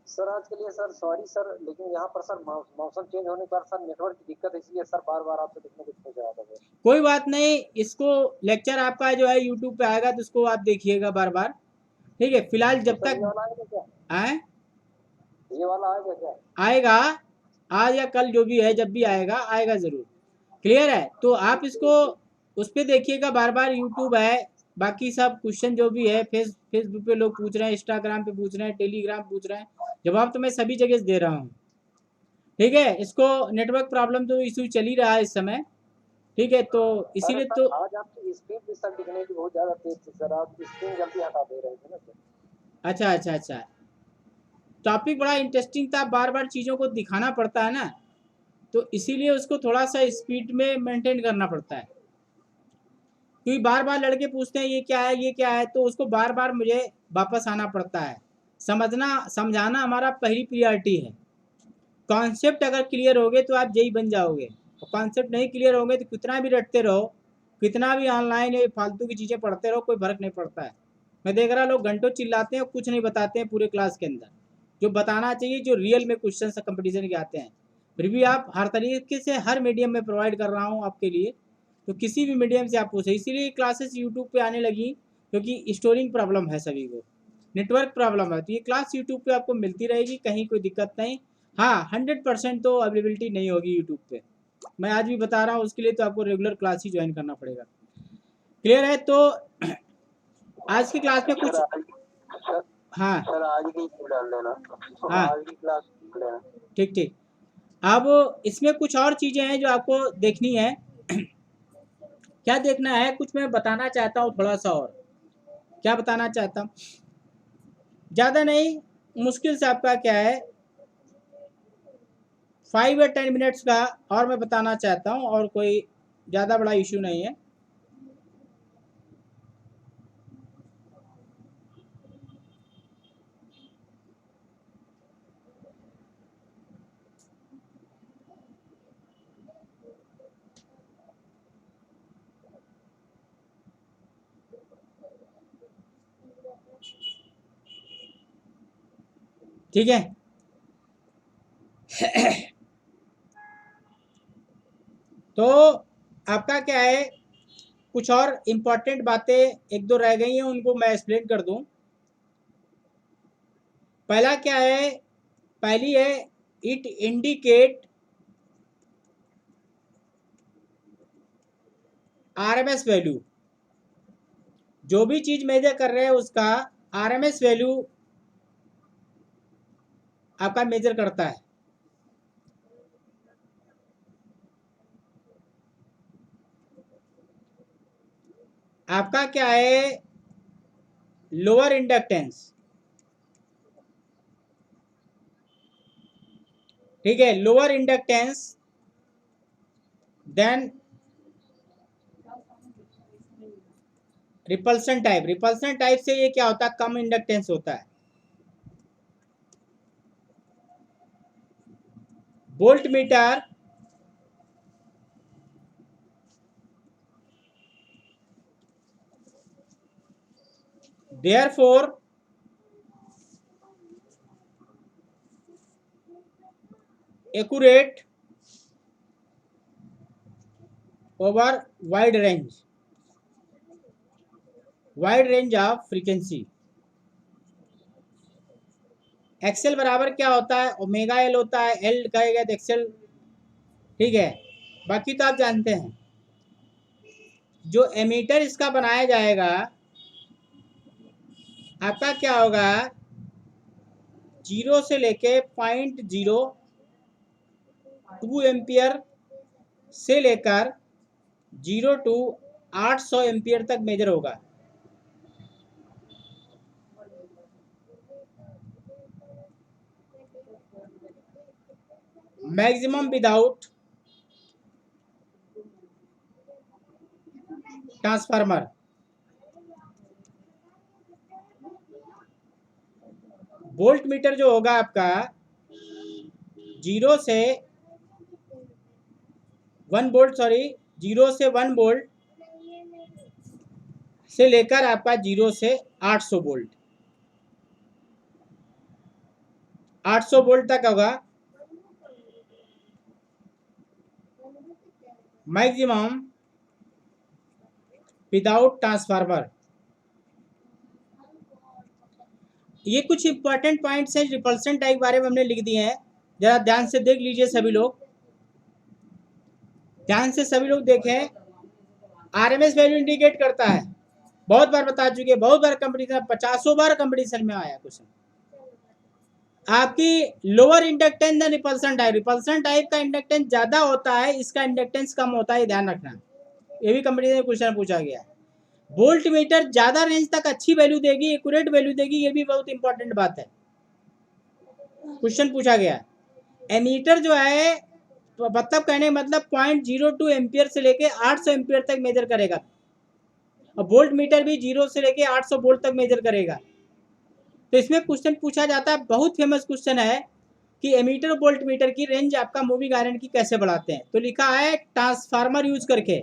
सर, आज के लिए सर सॉरी सर, लेकिन यहाँ पर सर मौसम चेंज होने पर सर नेटवर्क की दिक्कत है, इसलिए सर बार बार आपसे कुछ ना कुछ पूछ रहा था सर। कोई बात नहीं, इसको लेक्चर आपका जो है यूट्यूब पे आएगा तो उसको आप देखिएगा बार बार, ठीक है। फिलहाल जब सर ये तक वाला आएगा क्या, आए ये वाला आएगा क्या? आएगा, आज या कल जो भी है, जब भी आएगा आएगा ज़रूर। क्लियर है? तो आप इसको उस पर देखिएगा बार बार, यूट्यूब है। बाकी सब क्वेश्चन जो भी है फेसबुक पे लोग पूछ रहे हैं, इंस्टाग्राम पे पूछ रहे हैं, टेलीग्राम पूछ रहे हैं, जवाब तो मैं सभी जगह से दे रहा हूँ, ठीक है। इसको नेटवर्क प्रॉब्लम तो इशू चल ही रहा है इस समय, ठीक है। तो अरे इसीलिए सर तो आज आपकी स्पीड भी सर दिखने की बहुत ज्यादा तेज थी सर, आप स्क्रीन जल्दी हटा दे रहे थे ना सर। अच्छा अच्छा अच्छा, टॉपिक बड़ा इंटरेस्टिंग था, बार बार चीज़ों को दिखाना पड़ता है ना, तो इसीलिए उसको थोड़ा सा स्पीड में मेंटेन करना पड़ता है, क्योंकि बार बार लड़के पूछते हैं ये क्या है ये क्या है, तो उसको बार बार मुझे वापस आना पड़ता है। समझना समझाना हमारा पहली प्रियॉरिटी है। कॉन्सेप्ट अगर क्लियर होगे तो आप जेई बन जाओगे, और कॉन्सेप्ट नहीं क्लियर होगे तो कितना भी रटते रहो, कितना भी ऑनलाइन ये फालतू की चीज़ें पढ़ते रहो, कोई फर्क नहीं पड़ता है। मैं देख रहा लोग घंटों चिल्लाते हैं और कुछ नहीं बताते हैं पूरे क्लास के अंदर, जो बताना चाहिए, जो रियल में क्वेश्चन कंपटीशन के आते हैं। फिर भी आप हर तरीके से हर मीडियम में प्रोवाइड कर रहा हूँ आपके लिए, तो किसी भी मीडियम से आप पूछे। इसीलिए क्लासेस यूट्यूब पे आने लगी, क्योंकि स्टोरिंग प्रॉब्लम है सभी को, नेटवर्क प्रॉब्लम है, तो ये क्लास यूट्यूब पे आपको मिलती रहेगी, कहीं कोई दिक्कत नहीं। हाँ 100% तो अवेलेबिलिटी नहीं होगी यूट्यूब पे, मैं आज भी बता रहा हूँ, उसके लिए तो आपको रेगुलर क्लास ही ज्वाइन करना पड़ेगा। क्लियर है? तो आज की क्लास में कुछ, हाँ सर आज की डाल देना, हाँ आज की क्लास लेना। ठीक ठीक। अब इसमें कुछ और चीज़ें हैं जो आपको देखनी है। क्या देखना है, कुछ मैं बताना चाहता हूँ थोड़ा सा, और क्या बताना चाहता हूँ, ज़्यादा नहीं, मुश्किल से आपका क्या है 5 या 10 मिनट्स का और मैं बताना चाहता हूँ, और कोई ज़्यादा बड़ा इशू नहीं है। ठीक है। तो आपका क्या है, कुछ और इम्पोर्टेंट बातें एक दो रह गई हैं, उनको मैं एक्सप्लेन कर दूं। पहला क्या है, पहली है इट इंडिकेट आरएमएस वैल्यू। जो भी चीज मेजर कर रहे हैं उसका आरएमएस वैल्यू आपका मेजर करता है। आपका क्या है, लोअर इंडक्टेंस, ठीक है, lower inductance then repulsion type. Repulsion type से ये क्या होता है, कम इंडक्टेंस होता है। Voltmeter therefore accurate over wide range of frequency। एक्सेल बराबर क्या होता है, ओमेगा एल होता है, एल कहेगा तो एक्सेल, ठीक है। बाकी तो आप जानते हैं। जो एमीटर इसका बनाया जाएगा आपका क्या होगा, 0 से लेके 0.02 एम्पियर से लेकर 0 to 800 एम्पियर तक मेजर होगा। Maximum without transformer. Volt meter जो होगा आपका 0 से 1 वोल्ट, 0 से 1 वोल्ट से लेकर आपका 0 से 800 वोल्ट, 800 वोल्ट तक होगा मैक्सिमम विदाउट ट्रांसफार्मर। ये कुछ इंपॉर्टेंट पॉइंट्स हैं रिपल्सन टाइप बारे में हमने लिख दिए हैं, जरा ध्यान से देख लीजिए सभी लोग, ध्यान से सभी लोग देखें। आरएमएस वैल्यू इंडिकेट करता है, बहुत बार बता चुके, बहुत बार कंपटीशन, 50 बार कंपटीशन में आया क्वेश्चन। आपकी lower inductance then repulsion type, repulsion type का इंडक्टेंस ज्यादा होता है, इसका इंडक्टेंस कम होता है, ध्यान रखना। ये भी कंपटीशन में क्वेश्चन पूछा गया है। वोल्ट मीटर ज्यादा रेंज तक अच्छी वैल्यू देगी, एक्यूरेट वैल्यू देगी, ये भी बहुत इंपॉर्टेंट बात है, क्वेश्चन पूछा गया है। एमीटर जो है मतलब कहने मतलब 0.02 एम्पियर से लेके 800 एम्पियर तक मेजर करेगा, और वोल्ट मीटर भी 0 से लेके 800 वोल्ट तक मेजर करेगा। तो इसमें क्वेश्चन पूछा जाता है, बहुत फेमस क्वेश्चन है कि एमीटर वोल्ट मीटर की रेंज आपका मूविंग आयरन की कैसे बढ़ाते हैं। तो लिखा है ट्रांसफार्मर यूज करके।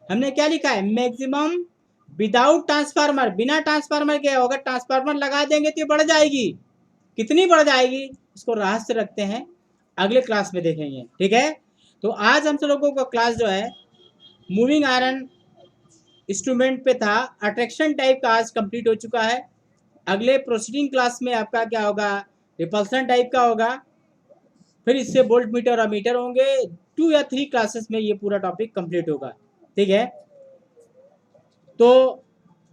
हमने क्या लिखा है, मैक्सिमम विदाउट ट्रांसफार्मर, बिना ट्रांसफार्मर के होगा, ट्रांसफार्मर लगा देंगे तो ये बढ़ जाएगी, कितनी बढ़ जाएगी इसको रहस्य रखते हैं, अगले क्लास में देखेंगे, ठीक है। तो आज हम सब लोगों का क्लास जो है मूविंग आयरन इंस्ट्रूमेंट पे था, अट्रैक्शन टाइप का आज कंप्लीट हो चुका है। अगले प्रोसीडिंग क्लास में आपका क्या होगा, रिपल्सन टाइप का होगा, फिर इससे वोल्ट मीटर और मीटर होंगे। 2 या 3 क्लासेस में ये पूरा टॉपिक कंप्लीट होगा, ठीक है। तो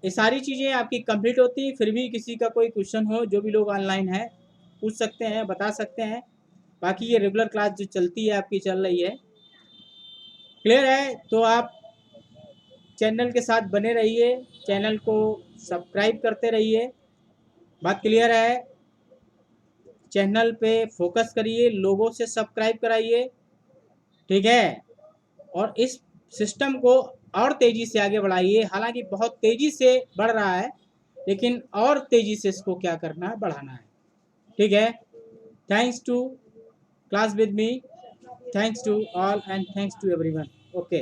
ये सारी चीज़ें आपकी कंप्लीट होती, फिर भी किसी का कोई क्वेश्चन हो, जो भी लोग ऑनलाइन है पूछ सकते हैं, बता सकते हैं। बाकी ये रेगुलर क्लास जो चलती है आपकी, चल रही है, क्लियर है। तो आप चैनल के साथ बने रहिए, चैनल को सब्सक्राइब करते रहिए, बात क्लियर है। चैनल पे फोकस करिए, लोगों से सब्सक्राइब कराइए, ठीक है। और इस सिस्टम को और तेज़ी से आगे बढ़ाइए, हालांकि बहुत तेज़ी से बढ़ रहा है, लेकिन और तेज़ी से इसको क्या करना है, बढ़ाना है, ठीक है। Thanks to class with me, thanks to all and thanks to everyone, okay.